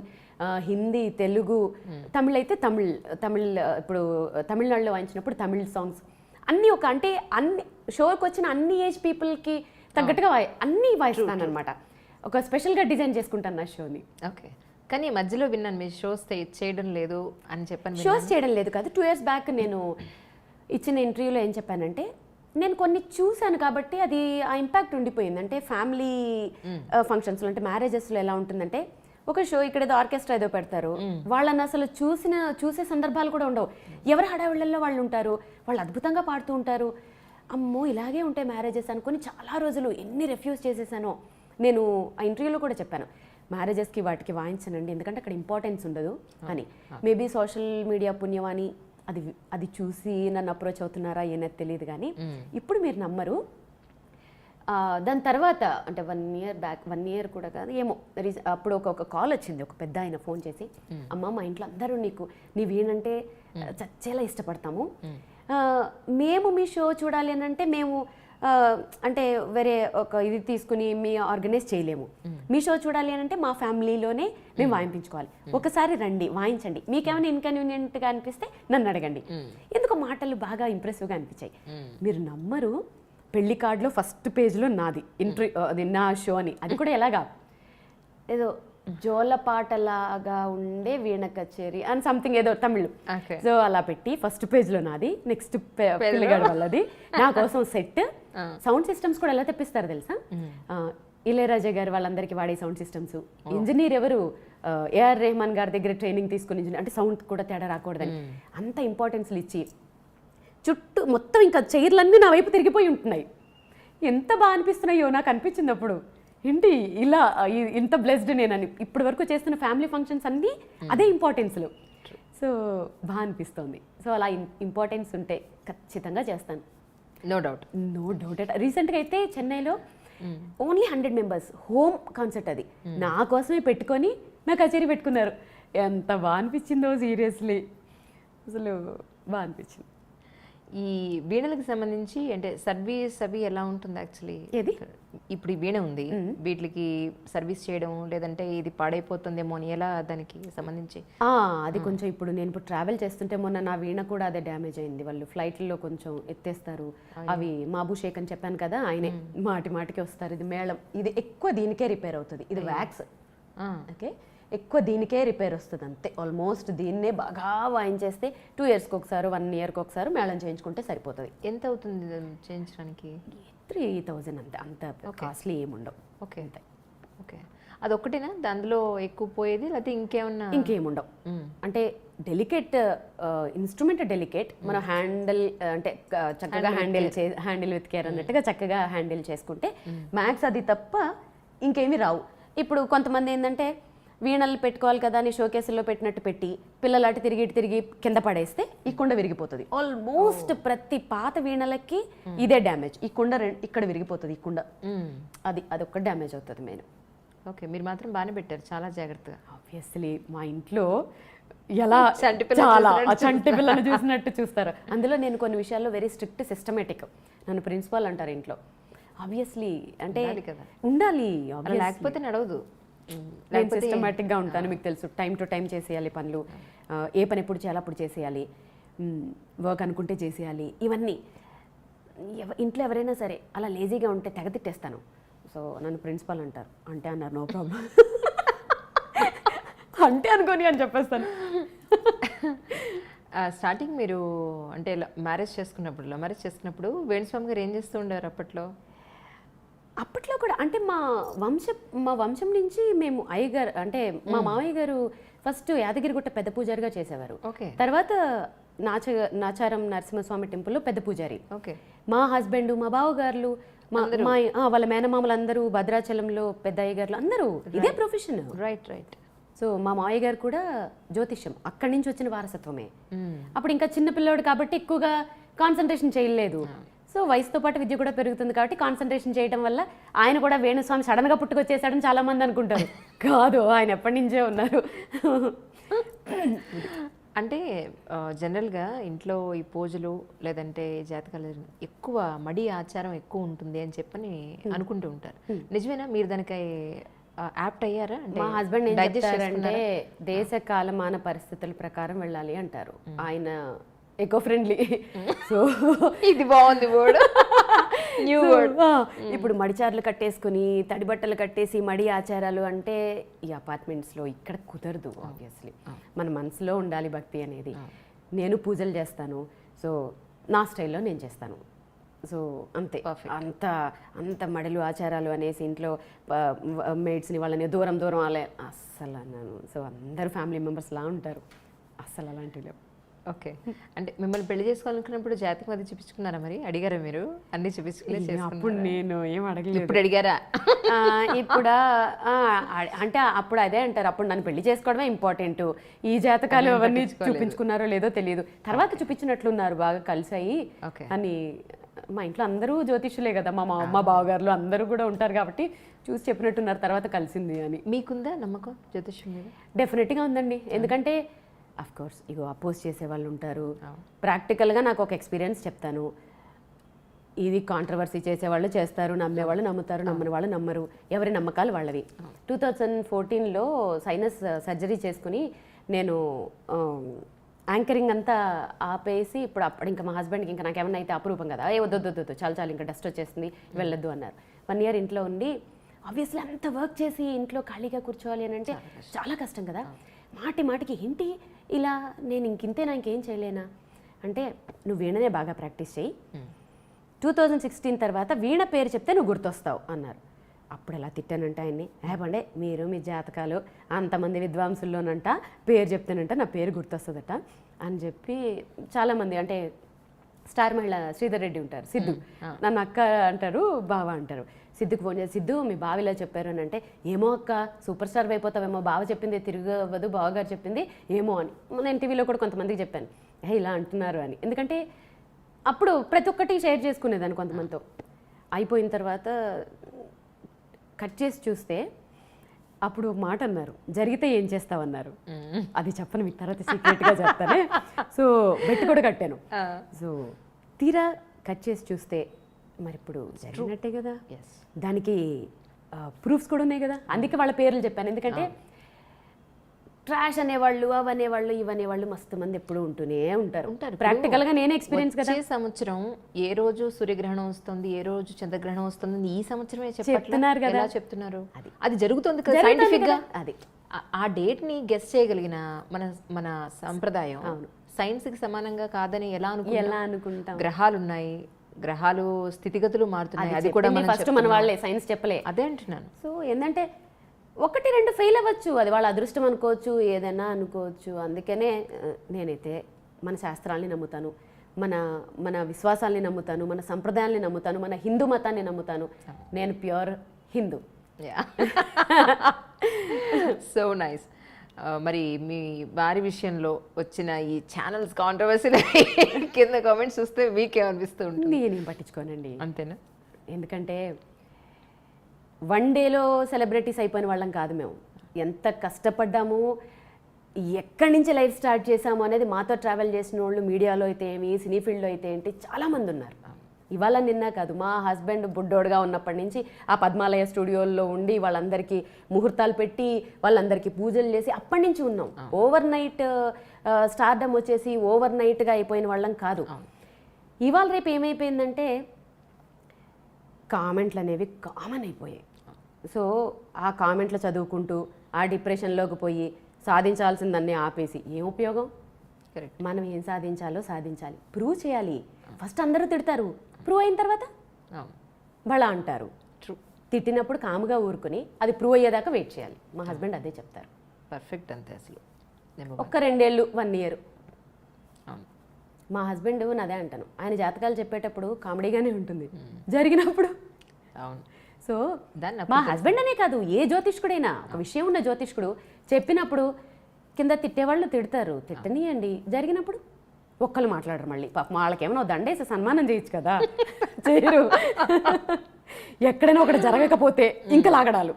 Hindi, Telugu, Tamil అయితే తమిళ్ ఇప్పుడు తమిళనాడులో వాయించినప్పుడు తమిళ్ సాంగ్స్ అన్నీ అంటే అన్ని షోకి వచ్చిన అన్ని ఏజ్ పీపుల్కి తగ్గట్టుగా అన్నీ వాయిస్తాను అనమాట. ఒక స్పెషల్గా డిజైన్ చేసుకుంటాను నా షోని. ఓకే. కానీ మధ్యలో విన్నాను మీరు షోస్ చేయడం లేదు అని చెప్పాను. షోస్ చేయడం లేదు కాదు. 2 years బ్యాక్ నేను ఇచ్చిన ఇంటర్వ్యూలో ఏం చెప్పానంటే, నేను కొన్ని చూశాను కాబట్టి అది ఆ ఇంపాక్ట్ ఉండిపోయింది. అంటే ఫ్యామిలీ ఫంక్షన్స్లో అంటే మ్యారేజెస్లో ఎలా ఉంటుందంటే, ఒక షో ఇక్కడ ఏదో ఆర్కెస్ట్రా ఏదో పెడతారు, వాళ్ళని అసలు చూసే సందర్భాలు కూడా ఉండవు. ఎవరి హడావిళ్ళల్లో వాళ్ళు ఉంటారు, వాళ్ళు అద్భుతంగా పాడుతూ ఉంటారు. అమ్మో ఇలాగే ఉంటాయి మ్యారేజెస్ అనుకుని చాలా రోజులు ఎన్ని రిఫ్యూజ్ చేసేసానో. నేను ఆ ఇంటర్వ్యూలో కూడా చెప్పాను, మ్యారేజెస్కి వాటికి వాయించనండి ఎందుకంటే అక్కడ ఇంపార్టెన్స్ ఉండదు అని. మేబీ సోషల్ మీడియా పుణ్యమాని అది చూసి నన్ను అప్రోచ్ అవుతున్నారా ఏనది తెలియదు. కానీ ఇప్పుడు మీరు నమ్మరు, దాని తర్వాత అంటే 1 year బ్యాక్, 1 year కూడా కాదు ఏమో, అప్పుడు ఒక కాల్ వచ్చింది. ఒక పెద్ద ఆయన ఫోన్ చేసి, అమ్మ మా ఇంట్లో అందరూ నీవేనంటే చచ్చేలా ఇష్టపడతాము, మేము మీ షో చూడాలి అని అంటే మేము అంటే వేరే ఒక ఇది తీసుకుని మీ ఆర్గనైజ్ చేయలేము. మీ షో చూడాలి అని అంటే మా ఫ్యామిలీలోనే మేము వాయింపించుకోవాలి. ఒకసారి రండి వాయించండి, మీకేమైనా ఇన్కన్వీనియంట్గా అనిపిస్తే నన్ను అడగండి. ఎందుకో మాటలు బాగా ఇంప్రెసివ్గా అనిపించాయి. మీరు నమ్మరు, పెళ్లి కార్డులో ఫస్ట్ పేజ్లో నాది అది నా షో అని. అది కూడా ఎలాగా ఏదో జోలపాటలాగా ఉండే వీణ కచేరీ అని సంథింగ్ ఏదో తమిళ్. సో అలా పెట్టి ఫస్ట్ పేజ్లో నాది, నెక్స్ట్ పిల్లగాడు వాళ్ళది, నా కోసం సెట్, సౌండ్ సిస్టమ్స్ కూడా ఎలా తెప్పిస్తారు తెలుసా, ఇళయరాజా గారు వాళ్ళందరికీ వాడే సౌండ్ సిస్టమ్స్. ఇంజనీర్ ఎవరు, ఏఆర్ రెహమాన్ గారి దగ్గర ట్రైనింగ్ తీసుకుని ఇంజనీర్, అంటే సౌండ్ కూడా తేడా రాకూడదని అంత ఇంపార్టెన్స్లు ఇచ్చి చుట్టూ మొత్తం ఇంకా చైర్లన్నీ నా వైపు తిరిగిపోయి ఉంటున్నాయి. ఎంత బాగా అనిపిస్తున్నాయో నాకు అనిపించింది అప్పుడు, ఏంటి ఇలా ఇంత బ్లెస్డ్ నేనని. ఇప్పటి వరకు చేస్తున్న ఫ్యామిలీ ఫంక్షన్స్ అన్నీ అదే ఇంపార్టెన్స్లు. సో బాగా అనిపిస్తుంది. సో అలా ఇంపార్టెన్స్ ఉంటే ఖచ్చితంగా చేస్తాను. No doubt. రీసెంట్గా అయితే చెన్నైలో ఓన్లీ 100 members హోమ్ కాన్సర్ట్, అది నా కోసమే పెట్టుకొని నా కచేరీ పెట్టుకున్నారు. ఎంత బాగా అనిపించిందో సీరియస్లీ, అసలు బాగా అనిపించింది. ఈ వీణలకు సంబంధించి అంటే సర్వీస్ అవి ఎలా ఉంటుంది యాక్చువల్లీ? ఏది ఇప్పుడు ఈ వీణ ఉంది, వీటికి సర్వీస్ చేయడం లేదంటే ఇది పాడైపోతుందేమో అని ఎలా దానికి సంబంధించి? అది కొంచెం ఇప్పుడు నేను ఇప్పుడు ట్రావెల్ చేస్తుంటే మొన్న నా వీణ కూడా అదే డ్యామేజ్ అయింది. వాళ్ళు ఫ్లైట్లో కొంచెం ఎత్తేస్తారు. అవి మాబుషేక్ అని చెప్పాను కదా, ఆయనే మాటికి వస్తారు. ఇది మేళం, ఇది ఎక్కువ దీనికే రిపేర్ అవుతుంది. ఇది వ్యాక్స్, ఓకే, ఎక్కువ దీనికే రిపేర్ వస్తుంది అంతే. ఆల్మోస్ట్ దీన్నే బాగా వాయించేస్తే 2 yearsకి ఒకసారి 1 yearకి ఒకసారి మేళం చేయించుకుంటే సరిపోతుంది. ఎంత అవుతుంది చేయించడానికి? 3,000 అంతే, అంత కాస్ట్లీ ఏముండవు. ఓకే అంతే. ఓకే, అదొక్కటేనా దానిలో ఎక్కువ పోయేది, లేకపోతే ఇంకేముండవు? అంటే డెలికేట్ ఇన్స్ట్రుమెంట్, డెలికేట్, మనం హ్యాండిల్ అంటే చక్కగా హ్యాండిల్ విత్ కేర్ అన్నట్టుగా చక్కగా హ్యాండిల్ చేసుకుంటే మ్యాక్స్ అది తప్ప ఇంకేమీ రావు. ఇప్పుడు కొంతమంది ఏంటంటే వీణలు పెట్టుకోవాలి కదా అని షోకేసుల్లో పెట్టినట్టు పెట్టి పిల్లలు అటు తిరిగి కింద పడేస్తే ఈ కుండ విరిగిపోతుంది. ఆల్మోస్ట్ ప్రతి పాత వీణలకి ఇదే డ్యామేజ్. ఈ కుండ ఇక్కడ విరిగిపోతుంది, ఈ కుండ, అదొక్క డ్యామేజ్ అవుతుంది మెయిన్. ఓకే, మీరు మాత్రం బాగానే పెట్టారు, చాలా జాగ్రత్తగా. ఆబ్వియస్లీ మా ఇంట్లో ఎలా చాలా చంటి పిల్లలు చూసినట్టు చూస్తారు. అందులో నేను కొన్ని విషయాల్లో వెరీ స్ట్రిక్ట్, సిస్టమేటిక్. నన్ను ప్రిన్సిపాల్ అంటారు ఇంట్లో. ఆబ్వియస్లీ అంటే ఉండాలి, లేకపోతే నడవదు. నేను సిస్టమేటిక్గా ఉంటాను, మీకు తెలుసు. టైం టు టైం చేసేయాలి పనులు, ఏ పని ఎప్పుడు చేయాలి అప్పుడు చేసేయాలి, వర్క్ అనుకుంటే చేసేయాలి. ఇవన్నీ ఇంట్లో ఎవరైనా సరే అలా లేజీగా ఉంటే తెగ తిట్టేస్తాను. సో నన్ను ప్రిన్సిపాల్ అంటారు. అంటే అన్నారు, నో ప్రాబ్లం, అంటే అనుకోని అని చెప్పేస్తాను. స్టార్టింగ్ మీరు అంటే మ్యారేజ్ చేసుకున్నప్పుడు వేణుస్వామి గారు ఏం చేస్తూ ఉండారు అప్పట్లో? అప్పట్లో కూడా అంటే మా వంశం నుంచి మేము అయ్యగారు అంటే మా మామయ్య గారు ఫస్ట్ యాదగిరిగుట్ట పెద్ద పూజారిగా చేసేవారు. ఓకే. తర్వాత నాచారం నరసింహస్వామి టెంపుల్లో పెద్ద పూజారి. ఓకే. మా హస్బెండ్, మా బావగారులు, వాళ్ళ మేనమామలు అందరూ భద్రాచలంలో పెద్ద అయ్యగారులు అందరూ ఇదే ప్రొఫెషన్. రైట్. సో మా మామయ్య గారు కూడా జ్యోతిష్యం అక్కడి నుంచి వచ్చిన వారసత్వమే. అప్పుడు ఇంకా చిన్న పిల్లోడు కాబట్టి ఎక్కువగా కాన్సన్ట్రేషన్ చేయలేదు. సో వయసుతో పాటు విద్య కూడా పెరుగుతుంది కాబట్టి కాన్సన్ట్రేషన్ చేయడం వల్ల ఆయన కూడా వేణుస్వామి సడన్గా పుట్టుకొచ్చేసాడని చాలా మంది అనుకుంటారు. కాదు, ఆయన ఎప్పటి నుంచే ఉన్నారు. అంటే జనరల్గా ఇంట్లో ఈ పూజలు లేదంటే జాతకాలు ఎక్కువ మడి ఆచారం ఎక్కువ ఉంటుంది అని చెప్పని అనుకుంటూ ఉంటారు. నిజమేనా? మీరు దానికి యాప్ట్ అయ్యారా? మా హస్బెండ్ ఏం చెప్తారంటే దేశ కాలమాన పరిస్థితుల ప్రకారం వెళ్ళాలి అంటారు. ఆయన ఎకో ఫ్రెండ్లీ. సో ఇది బాగుంది వర్డ్, న్యూ వర్డ్. ఇప్పుడు మడిచార్లు కట్టేసుకుని తడి బట్టలు కట్టేసి మడి ఆచారాలు అంటే ఈ అపార్ట్మెంట్స్లో ఇక్కడ కుదరదు. ఆబ్వియస్లీ మన మనసులో ఉండాలి భక్తి అనేది. నేను పూజలు చేస్తాను, సో నా స్టైల్లో నేను చేస్తాను. సో అంతే. అంత మడలు ఆచారాలు అనేసి ఇంట్లో మేడ్స్ని వాళ్ళని దూరం అలా అస్సలు అన్నాను. సో అందరూ ఫ్యామిలీ మెంబర్స్ లా ఉంటారు, అస్సలు అలాంటివి లేవు. ఓకే. అంటే మిమ్మల్ని పెళ్లి చేసుకోవాలనుకున్నప్పుడు జాతకం అది చూపించుకున్నారా? మరి అడిగారా మీరు? అన్ని చూపించుకునే అప్పుడు నేను ఏం అడగలేదు. ఇప్పుడు అడిగారా? ఇప్పుడు అంటే అప్పుడు అదే అంటారు, అప్పుడు నన్ను పెళ్లి చేసుకోవడమే ఇంపార్టెంట్, ఈ జాతకాలు అవన్నీ చూపించుకున్నారో లేదో తెలియదు. తర్వాత చూపించినట్లున్నారు బాగా కలిసాయి అని. మా ఇంట్లో అందరూ జ్యోతిష్యులే కదా, మా బావగారులు అందరూ కూడా ఉంటారు కాబట్టి చూసి చెప్పినట్టున్నారు తర్వాత కలిసింది అని. మీకుందా నమ్మకం జ్యోతిష్యం మీద? డెఫినెట్గా ఉందండి. ఎందుకంటే అఫ్ కోర్స్ ఇగో అపోజ్ చేసే వాళ్ళు ఉంటారు. ప్రాక్టికల్గా నాకు ఒక ఎక్స్పీరియన్స్ చెప్తాను. ఇది కాంట్రవర్సీ చేసేవాళ్ళు చేస్తారు, నమ్మేవాళ్ళు నమ్ముతారు, నమ్మని వాళ్ళు నమ్మరు. ఎవరి నమ్మకాలు వాళ్ళవి. 2014లో సైనస్ సర్జరీ చేసుకుని నేను యాంకరింగ్ అంతా ఆపేసి అప్పుడు ఇంకా మా హస్బెండ్కి ఇంకా నాకు ఏమన్నా అయితే అపురూపం కదా, వద్దు చాలు ఇంకా డస్ట్ వచ్చేస్తుంది వెళ్ళొద్దు అన్నారు. 1 year ఇంట్లో ఉండి ఆబ్వియస్లీ అంత వర్క్ చేసి ఇంట్లో ఖాళీగా కూర్చోవాలి అని అంటే చాలా కష్టం కదా. మాటికి ఏంటి ఇలా నేను ఇంకింతేనా, ఇంకేం చేయలేనా అంటే నువ్వు వీణనే బాగా ప్రాక్టీస్ చేయి, 2016 తర్వాత వీణ పేరు చెప్తే నువ్వు గుర్తొస్తావు అన్నారు. అప్పుడు ఎలా తిట్టానంటే ఆయన్ని, పండే మీరు మీ జాతకాలు అంతమంది విద్వాంసుల్లోనంట పేరు చెప్తానంట నా పేరు గుర్తొస్తుందట అని చెప్పి చాలామంది అంటే స్టార్ మహిళ శ్రీధర్ రెడ్డి ఉంటారు, సిద్ధు నన్ను అక్క అంటారు, బావ అంటారు. సిద్ధుకు ఫోన్ చేసి, సిద్ధు మీ బావ ఇలా చెప్పారు అని అంటే, ఏమో అక్క సూపర్ స్టార్ అయిపోతావేమో, బావ చెప్పింది తిరగవద్దు, బావగారు చెప్పింది ఏమో అని. నేను టీవీలో కూడా కొంతమందికి చెప్పాను ఇలా అంటున్నారు అని. ఎందుకంటే అప్పుడు ప్రతి ఒక్కటి షేర్ చేసుకునేదాన్ని కొంతమందితో. అయిపోయిన తర్వాత కట్ చేసి చూస్తే అప్పుడు మాట అన్నారు, జరిగితే ఏం చేస్తావన్నారు. అది చెప్పను మీకు తర్వాత సీక్రెట్గా చెప్తానే. సో బెట్ కూడా కట్టాను. సో తీరా కట్ చేసి చూస్తే మరి ఇప్పుడు జరిగినట్టే కదా, దానికి ప్రూఫ్స్ కూడా ఉన్నాయి కదా. అందుకే వాళ్ళ పేర్లు చెప్పాను. ఎందుకంటే ట్రాష్ అనేవాళ్ళు, అవనేవాళ్ళు, ఇవనేవాళ్ళు మస్తు మంది ఎప్పుడు ఉంటూనే ఉంటారు. ప్రాక్టికల్గా నేనే ఎక్స్పీరియన్స్ కదా. సంవత్సరం ఏ రోజు సూర్యగ్రహణం వస్తుంది, ఏ రోజు చంద్రగ్రహణం వస్తుంది, ఈ సంవత్సరమే చెప్తున్నారు కదా. చెప్తున్నారు అది జరుగుతుంది కదా సైంటిఫిక్ గా. అది ఆ డేట్ ని గెస్ చేయగలిగిన మన సంప్రదాయం సైన్స్ కి సమానంగా కాదని ఎలా అనుకుంటాం? గ్రహాలు ఉన్నాయి, గ్రహాలు స్థితిగతులు మారుతున్నాయి, అది కూడా ఫస్ట్ మన వాళ్ళే, సైన్స్ చెప్పలే. అదే అంటున్నాను. సో ఏంటంటే 1-2 ఫెయిల్ అవ్వచ్చు, అది వాళ్ళ అదృష్టం అనుకోవచ్చు, ఏదైనా అనుకోవచ్చు. అందుకనే నేనైతే మన శాస్త్రాల్ని నమ్ముతాను, మన విశ్వాసాల్ని నమ్ముతాను, మన సంప్రదాయాల్ని నమ్ముతాను, మన హిందూ మతాన్ని నమ్ముతాను. నేను ప్యూర్ హిందూ. So nice. మరి మీ వారి విషయంలో వచ్చిన ఈ ఛానల్స్ కాంట్రవర్సీలు కింద కామెంట్స్ చూస్తే మీకేమనిపిస్తూ ఉంటుంది? నేనేం పట్టించుకోనండి. అంతేనా? ఎందుకంటే 1 dayలో సెలబ్రిటీస్ అయిపోయిన వాళ్ళం కాదు మేము. ఎంత కష్టపడ్డాము, ఎక్కడి నుంచి లైఫ్ స్టార్ట్ చేసాము అనేది మాతో ట్రావెల్ చేసిన వాళ్ళు మీడియాలో అయితే ఏమి, సినీ ఫీల్డ్లో అయితే ఏంటి చాలామంది ఉన్నారు. ఇవాళ నిన్న కాదు, మా హస్బెండ్ బుడ్డోడుగా ఉన్నప్పటి నుంచి ఆ పద్మాలయ స్టూడియోల్లో ఉండి వాళ్ళందరికీ ముహూర్తాలు పెట్టి వాళ్ళందరికీ పూజలు చేసి అప్పటి నుంచి ఉన్నాం. ఓవర్ నైట్ స్టార్డమ్ వచ్చేసి ఓవర్ నైట్గా అయిపోయిన వాళ్ళం కాదు. ఇవాళ రేపు ఏమైపోయిందంటే కామెంట్లు అనేవి కామన్ అయిపోయాయి. సో ఆ కామెంట్లు చదువుకుంటూ ఆ డిప్రెషన్లోకి పోయి సాధించాల్సిందన్నీ ఆపేసి ఏం ఉపయోగం? మనం ఏం సాధించాలో సాధించాలి, ప్రూవ్ చేయాలి. ఫస్ట్ అందరూ తిడతారు, ప్రూవ్ అయిన తర్వాత వాళ్ళ అంటారు. తిట్టినప్పుడు కాముగా ఊరుకుని అది ప్రూవ్ అయ్యేదాకా వెయిట్ చేయాలి. మా హస్బెండ్ అదే చెప్తారు. పర్ఫెక్ట్ అంతే అసలు. ఒక్క 2 ఏళ్ళు 1 year. అవును. మా హస్బెండ్ అదే అంటాను, ఆయన జాతకాలు చెప్పేటప్పుడు కామెడీగానే ఉంటుంది, జరిగినప్పుడు. అవును. సో దాన్ని మా హస్బెండ్ అనే కాదు, ఏ జ్యోతిష్కుడైనా ఒక విషయం ఉన్న జ్యోతిష్కుడు చెప్పినప్పుడు కింద తిట్టేవాళ్ళు తిడతారు, తిట్టనీయండి. జరిగినప్పుడు ఒక్కళ్ళు మాట్లాడరు. మళ్ళీ పాపం వాళ్ళకేమో దండేసి సన్మానం చేయొచ్చు కదా, చేయరు. ఎక్కడైనా ఒకటి జరగకపోతే ఇంకా లాగడాలు.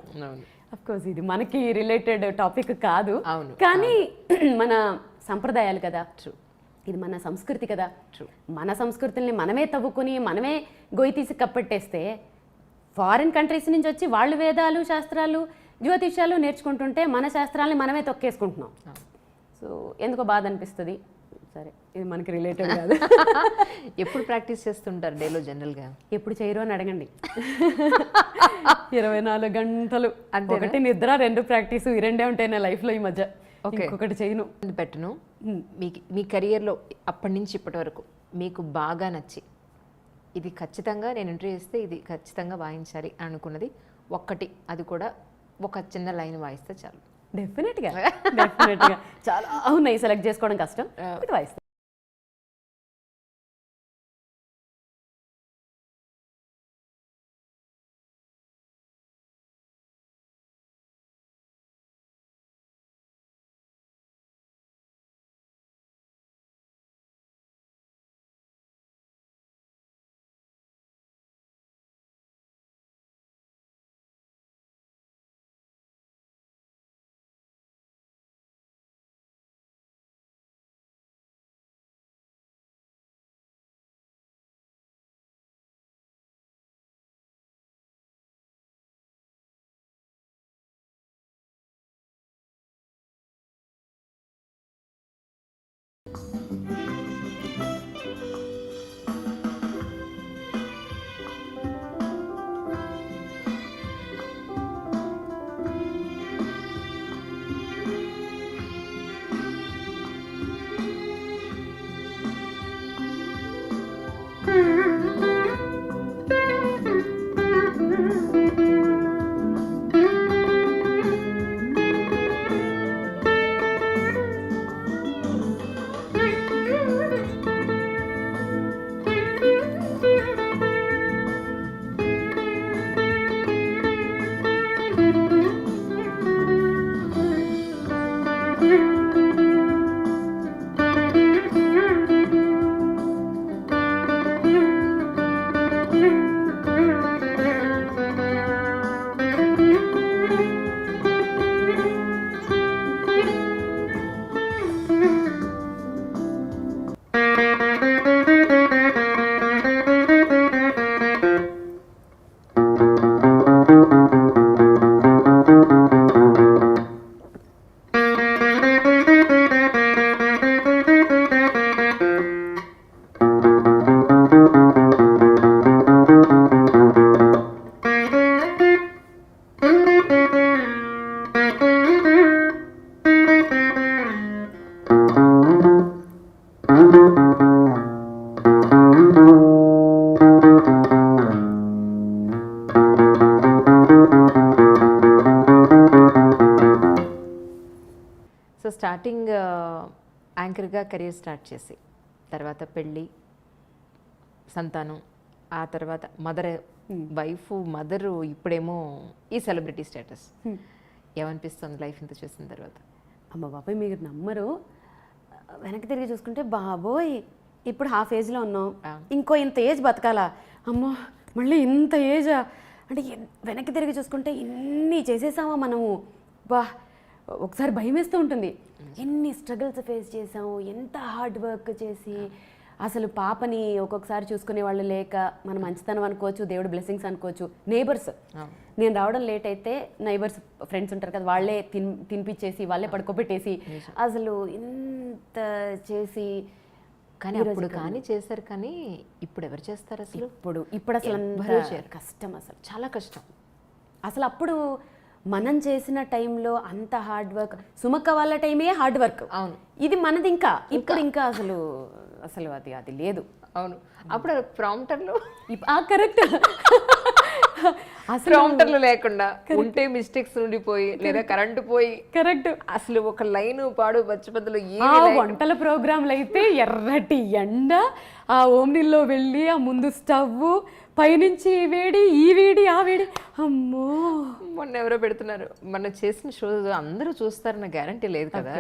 అఫ్ కోర్స్ ఇది మనకి రిలేటెడ్ టాపిక్ కాదు, కానీ మన సంప్రదాయాలు కదా, ఇది మన సంస్కృతి కదా. మన సంస్కృతుల్ని మనమే తవ్వుకుని మనమే గొయ్యి తీసి కప్పెట్టేస్తే ఫారిన్ కంట్రీస్ నుంచి వచ్చి వాళ్ళు వేదాలు శాస్త్రాలు జ్యోతిష్యాలు నేర్చుకుంటుంటే మన శాస్త్రాలని మనమే తొక్కేసుకుంటున్నాం. సో ఎందుకో బాధ అనిపిస్తుంది. సరే, ఇది మనకి రిలేటెడ్ కాదు. ఎప్పుడు ప్రాక్టీస్ చేస్తుంటారు డేలో జనరల్గా? ఎప్పుడు చేయరు అని అడగండి. 24 గంటలు, ఒకటి నిద్ర, 2 ప్రాక్టీసు, ఈ 2 ఉంటాయి నా లైఫ్లో ఈ మధ్య. ఇంకొకటి చేయను, పెట్టను. మీ కెరియర్లో అప్పటి నుంచి ఇప్పటి వరకు మీకు బాగా నచ్చి ఇది ఖచ్చితంగా నేను ఎంట్రీ చేస్తే ఇది ఖచ్చితంగా వాయించాలి అనుకున్నది ఒక్కటి, అది కూడా ఒక చిన్న లైన్ వాయిస్తే చాలు. డెఫినెట్గా చాలా ఉన్నాయి, సెలెక్ట్ చేసుకోవడం కష్టం, ఒకటి వాయిస్తాను. సో స్టార్టింగ్ యాంకర్గా కెరీర్ స్టార్ట్ చేసి తర్వాత పెళ్ళి, సంతానం, ఆ తర్వాత మదరు, ఇప్పుడేమో ఈ సెలబ్రిటీ స్టేటస్. ఏమనిపిస్తుంది లైఫ్ ఇంత చూసిన తర్వాత? అమ్మ బాబాయ్, మీరు నమ్మరు, వెనక్కి తిరిగి చూసుకుంటే బాబోయ్ ఇప్పుడు హాఫ్ ఏజ్లో ఉన్నాం, ఇంకో ఇంత ఏజ్ బతకాలా, అమ్మో మళ్ళీ ఇంత ఏజా అంటే వెనక్కి తిరిగి చూసుకుంటే ఇన్ని చేసేసామా మనము, బా ఒకసారి భయం వేస్తూ ఉంటుంది. ఎన్ని స్ట్రగుల్స్ ఫేస్ చేసాము, ఎంత హార్డ్ వర్క్ చేసి, అసలు పాపని ఒక్కొక్కసారి చూసుకునే వాళ్ళు లేక, మన మంచితనం అనుకోవచ్చు, దేవుడు బ్లెస్సింగ్స్ అనుకోవచ్చు. నేబర్స్, నేను రావడం లేట్ అయితే నైబర్స్ ఫ్రెండ్స్ ఉంటారు కదా, వాళ్ళే తినిపించేసి వాళ్ళే పడుకోబెట్టేసి అసలు ఇంత చేసి, కానీ అప్పుడు కానీ చేశారు, కానీ ఇప్పుడు ఎవరు చేస్తారు అసలు? ఇప్పుడు అసలు కష్టం, అసలు చాలా కష్టం. అసలు అప్పుడు మనం చేసిన టైంలో అంత హార్డ్ వర్క్, సుమక్క వాళ్ళ టైమే హార్డ్ వర్క్. అవును, ఇది మనది ఇంకా అసలు అది లేదు. అవును, అప్పుడు ప్రాంప్టర్లు కరెక్ట్. ప్రాంప్టర్లు లేకుండా ఉంటే మిస్టేక్స్ ఉండిపోయి లేదా కరెంటు పోయి కరెక్ట్. అసలు ఒక లైన్ పాడు పచ్చిపద్దలు ఆ వంటల ప్రోగ్రాంలు అయితే ఎర్రటి ఎండ, ఆ ఓమ్నిల్లో వెళ్ళి ఆ ముందు స్టవ్, పైనుంచి ఈ వేడి ఈ వేడి ఆ వేడి, అమ్మో. మొన్న ఎవరో పెడుతున్నారు, మన చేసిన షో అందరూ చూస్తారన్న గ్యారంటీ లేదు కదా.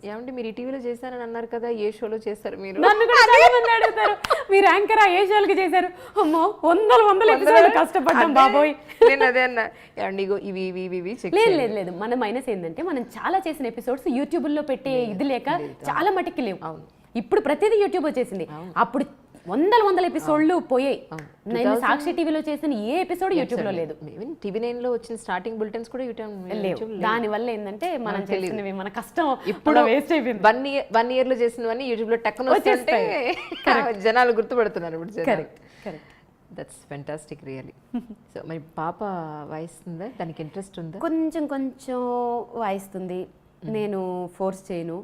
ఏమంటే మీరు ఈ టీవీలో చేశారని అన్నారు కదా, ఏ షోలో చేస్తారు మీరు? నన్ను కూడా చాలా మంది అడుగుతారు, మీరు యాంకర్ ఏ షోలకి చేశారు? అమ్మో, వందల ఎపిసోడ్లు కష్టపడ్డాం బాబోయ్. నేను అదే అన్నా, ఏమండి ఇగో ఇవి ఇవి ఇవి ఇవి చెక్ లేదు లేదు లేదు, మన మైనస్ ఏంటంటే మనం చాలా చేసిన ఎపిసోడ్స్ యూట్యూబ్లో పెట్టే ఇది లేక చాలా మటుకి లేవు. ఇప్పుడు ప్రతిదీ యూట్యూబ్ వచ్చేసింది. అప్పుడు వందల ఎపిసోడ్లు పోయాయి. నేను సాక్షి టీవీలో చేసిన ఏ ఎపిసోడ్ యూట్యూబ్ లో లేదు. టీవీ 9 లో వచ్చిన స్టార్టింగ్ బులెటిన్స్ కూడా లేవు. దాని వల్ల ఏంటంటే మనం చేసినవి మన కష్టం ఇప్పుడు వేస్ట్ అయిపోయింది. 1 year లో చేసినవన్నీ యూట్యూబ్ లో టక్కున వస్తుంటే జనాలు గుర్తుపడుతున్నారు ఇప్పుడు. Correct correct. That's fantastic really. So మరి పాప వాయిస్తుందా, దానికి ఇంట్రెస్ట్ ఉందా? కొంచెం వాయిస్తుంది. నేను ఫోర్స్ చేయను.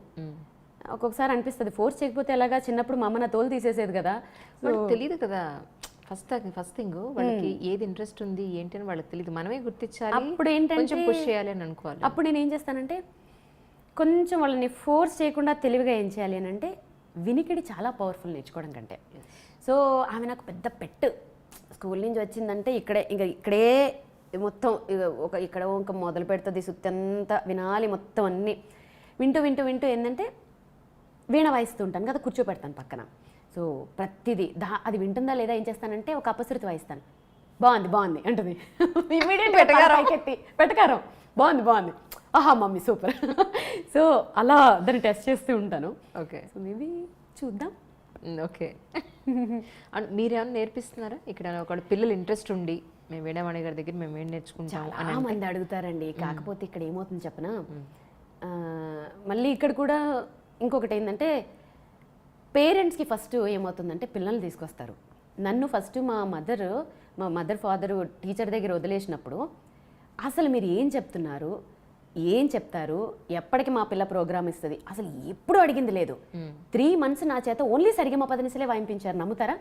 ఒక్కొక్కసారి అనిపిస్తుంది ఫోర్స్ చేయకపోతే ఎలాగా, చిన్నప్పుడు మా అమ్మ నా తోలు తీసేసేది కదా. తెలియదు కదా ఫస్ట్ థింగ్, వాళ్ళకి ఏది ఇంట్రెస్ట్ ఉంది ఏంటి అని వాళ్ళకి తెలియదు. మనమే గుర్తించాలి, అప్పుడు ఏంటంటే కొంచెం పుష్ చేయాలి అని అనుకోవాలి. అప్పుడు నేను ఏం చేస్తానంటే కొంచెం వాళ్ళని ఫోర్స్ చేయకుండా తెలివిగా ఏం చేయాలి అని అంటే, వినికిడి చాలా పవర్ఫుల్ నేర్చుకోవడం కంటే. సో ఆమె నాకు పెద్ద పెట్. స్కూల్ నుంచి వచ్చిందంటే ఇక్కడే మొత్తం ఇక్కడ ఇంకా మొదలు పెడుతుంది, సుత్తంతా వినాలి మొత్తం అన్నీ. వింటూ ఏంటంటే వీణ వాయిస్తూ ఉంటాను కదా, కూర్చోపెడతాను పక్కన. సో ప్రతిదీ అది వింటుందా లేదా ఏం చేస్తానంటే ఒక అపశృతి వాయిస్తాను. బాగుంది అంటుంది. ఇమీడియట్ పెట్టకారం బాగుంది, ఆహా మమ్మీ సూపర్. సో అలా దాన్ని టెస్ట్ చేస్తూ ఉంటాను. ఓకే, సో మేబీ చూద్దాం. ఓకే. అండ్ మీరేమన్నా నేర్పిస్తున్నారా ఇక్కడ? ఒకళ్ళు పిల్లలు ఇంట్రెస్ట్ ఉండి మేము వీణావాణి గారి దగ్గర మేము ఏం నేర్చుకుంటాం చాలా మంది అడుగుతారండి. కాకపోతే ఇక్కడ ఏమవుతుంది చెప్పనా, మళ్ళీ ఇక్కడ కూడా ఇంకొకటి ఏంటంటే పేరెంట్స్కి ఫస్ట్ ఏమవుతుందంటే పిల్లల్ని తీసుకొస్తారు. నన్ను ఫస్ట్ మా మదర్ ఫాదరు టీచర్ దగ్గర వదిలేసినప్పుడు అసలు మీరు ఏం చెప్తున్నారు, ఏం చెప్తారు, ఎప్పటికి మా పిల్ల ప్రోగ్రామ్ ఇస్తుంది అసలు ఎప్పుడు అడిగింది లేదు. 3 months నా చేత ఓన్లీ సరిగమ పదనిసలే వాయింపించారు. నమ్ముతారా?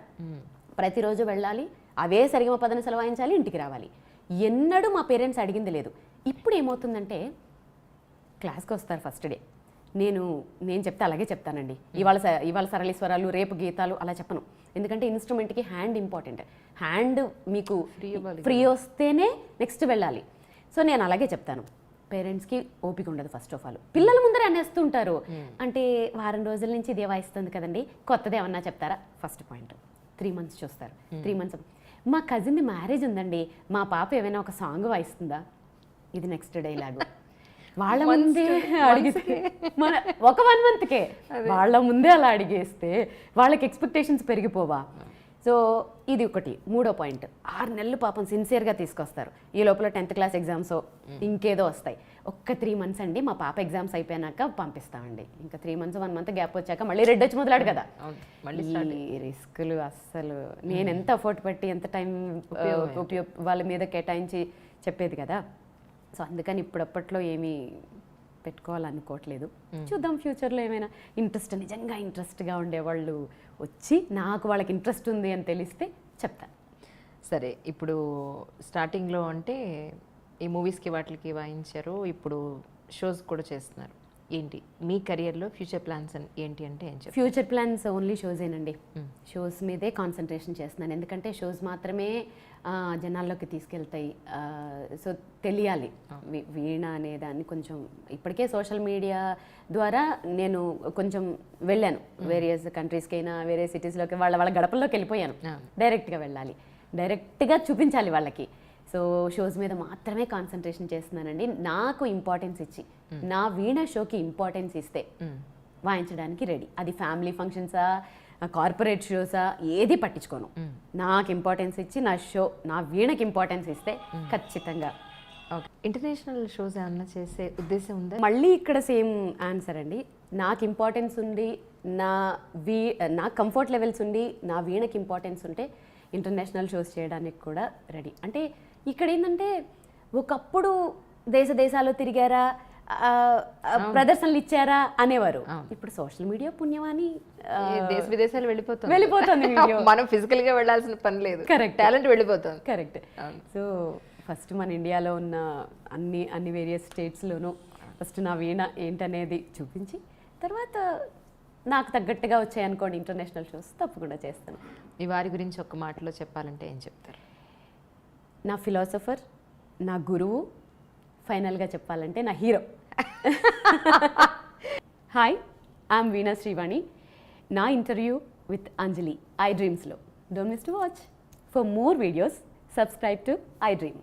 ప్రతిరోజు వెళ్ళాలి, అవే సరిగమ పదనిసలు వాయించాలి, ఇంటికి రావాలి. ఎన్నడూ మా పేరెంట్స్ అడిగింది లేదు. ఇప్పుడు ఏమవుతుందంటే క్లాస్కి వస్తారు ఫస్ట్ డే, నేను చెప్తే అలాగే చెప్తానండి. ఇవాళ సరళీస్వరాలు, రేపు గీతాలు అలా చెప్పను. ఎందుకంటే ఇన్స్ట్రుమెంట్కి హ్యాండ్ ఇంపార్టెంట్. హ్యాండ్ మీకు ఫ్రీ వస్తేనే నెక్స్ట్ వెళ్ళాలి. సో నేను అలాగే చెప్తాను. పేరెంట్స్కి ఓపిక ఉండదు ఫస్ట్ ఆఫ్ ఆల్. పిల్లల ముందరే అనేస్తుంటారు. అంటే వారం రోజుల నుంచి ఇదే వాయిస్తుంది కదండి, కొత్తది ఏమన్నా చెప్తారా? First point. 3 months చూస్తారు. 3 months మా కజిన్ది మ్యారేజ్ ఉందండి, మా పాప ఏమైనా ఒక సాంగ్ వాయిస్తుందా? ఇది నెక్స్ట్ డైలాగు. వాళ్ళ ముందే అడిగితే ఒక 1 monthకే వాళ్ళ ముందే అలా అడిగేస్తే వాళ్ళకి ఎక్స్పెక్టేషన్స్ పెరిగిపోవా? సో ఇది ఒకటి. 3వ పాయింట్, 6 నెలలు పాపం సిన్సియర్గా తీసుకొస్తారు. ఈ లోపల 10th class ఎగ్జామ్స్ ఇంకేదో వస్తాయి. ఒక్క 3 months అండి, మా పాప ఎగ్జామ్స్ అయిపోయాక పంపిస్తామండి. ఇంకా 3 months 1 month గ్యాప్ వచ్చాక మళ్ళీ రెడ్ వచ్చి మొదలాడు కదా. ఈ రిస్కులు అస్సలు నేను ఎంత ఎఫర్ట్ పెట్టి ఎంత టైం వాళ్ళ మీద కేటాయించి చెప్పేది కదా. సో అందుకని ఇప్పుడప్పట్లో ఏమీ పెట్టుకోవాలనుకోవట్లేదు. చూద్దాం ఫ్యూచర్లో ఏమైనా నిజంగా ఇంట్రెస్ట్గా ఉండేవాళ్ళు వచ్చి నాకు వాళ్ళకి ఇంట్రెస్ట్ ఉంది అని తెలిస్తే చెప్తాను. సరే, ఇప్పుడు స్టార్టింగ్లో అంటే ఈ మూవీస్కి వాటికి వాయించారు, ఇప్పుడు షోస్ కూడా చేస్తున్నారు. ఏంటి మీ కెరియర్లో ఫ్యూచర్ ప్లాన్స్ ఏంటి అంటే ఏం చెప్పారు? ఫ్యూచర్ ప్లాన్స్ ఓన్లీ షోసేనండి. షోస్ మీదే కాన్సన్ట్రేషన్ చేస్తున్నాను. ఎందుకంటే షోస్ మాత్రమే జనాల్లోకి తీసుకెళ్తాయి. సో తెలియాలి వీణ అనేదాన్ని కొంచెం. ఇప్పటికే సోషల్ మీడియా ద్వారా నేను కొంచెం వెళ్ళాను, వేరియస్ కంట్రీస్కైనా వేరే సిటీస్లోకి వాళ్ళ గడపల్లోకి వెళ్ళిపోయాను. డైరెక్ట్గా వెళ్ళాలి, డైరెక్ట్గా చూపించాలి వాళ్ళకి. సో షోస్ మీద మాత్రమే కాన్సన్ట్రేషన్ చేస్తున్నానండి. నాకు ఇంపార్టెన్స్ ఇచ్చి నా వీణ షోకి ఇంపార్టెన్స్ ఇస్తే వాయించడానికి రెడీ. అది ఫ్యామిలీ ఫంక్షన్సా, కార్పొరేట్ షోసా, ఏది పట్టించుకోను. నాకు ఇంపార్టెన్స్ ఇచ్చి నా వీణకి ఇంపార్టెన్స్ ఇస్తే ఖచ్చితంగా. ఓకే, ఇంటర్నేషనల్ షోస్ ఏమన్నా చేసే ఉద్దేశం ఉందా? మళ్ళీ ఇక్కడ సేమ్ ఆన్సర్ అండి. నాకు ఇంపార్టెన్స్ ఉండి నా కంఫర్ట్ లెవెల్స్ ఉండి నా వీణకి ఇంపార్టెన్స్ ఉంటే ఇంటర్నేషనల్ షోస్ చేయడానికి కూడా రెడీ. అంటే ఇక్కడ ఏంటంటే ఒకప్పుడు దేశాలు తిరిగారా, ప్రదర్శనలు ఇచ్చారా అనేవారు. ఇప్పుడు సోషల్ మీడియా పుణ్యమాని దేశ విదేశాలు వెళ్ళిపోతుంది. మనం ఫిజికల్ గా వెళ్ళాల్సిన పని లేదు. కరెక్ట్, టాలెంట్ వెళ్ళిపోతుంది. కరెక్ట్. సో ఫస్ట్ మన ఇండియాలో ఉన్న అన్ని వేరియస్ స్టేట్స్లోనూ ఫస్ట్ నా వీణ ఏంటనేది చూపించి తర్వాత నాకు తగ్గట్టుగా వచ్చాయనుకోండి ఇంటర్నేషనల్ షోస్ తప్పకుండా చేస్తాను. మీ వారి గురించి ఒక్క మాటలో చెప్పాలంటే ఏం చెప్తారు? నా ఫిలాసఫర్, నా గురువు, ఫైనల్గా చెప్పాలంటే నా hero. Hi, I'm Veena Srivani. నా ఇంటర్వ్యూ విత్ అంజలి ఐ డ్రీమ్స్లో. Don't miss to watch. For more videos subscribe to I dream.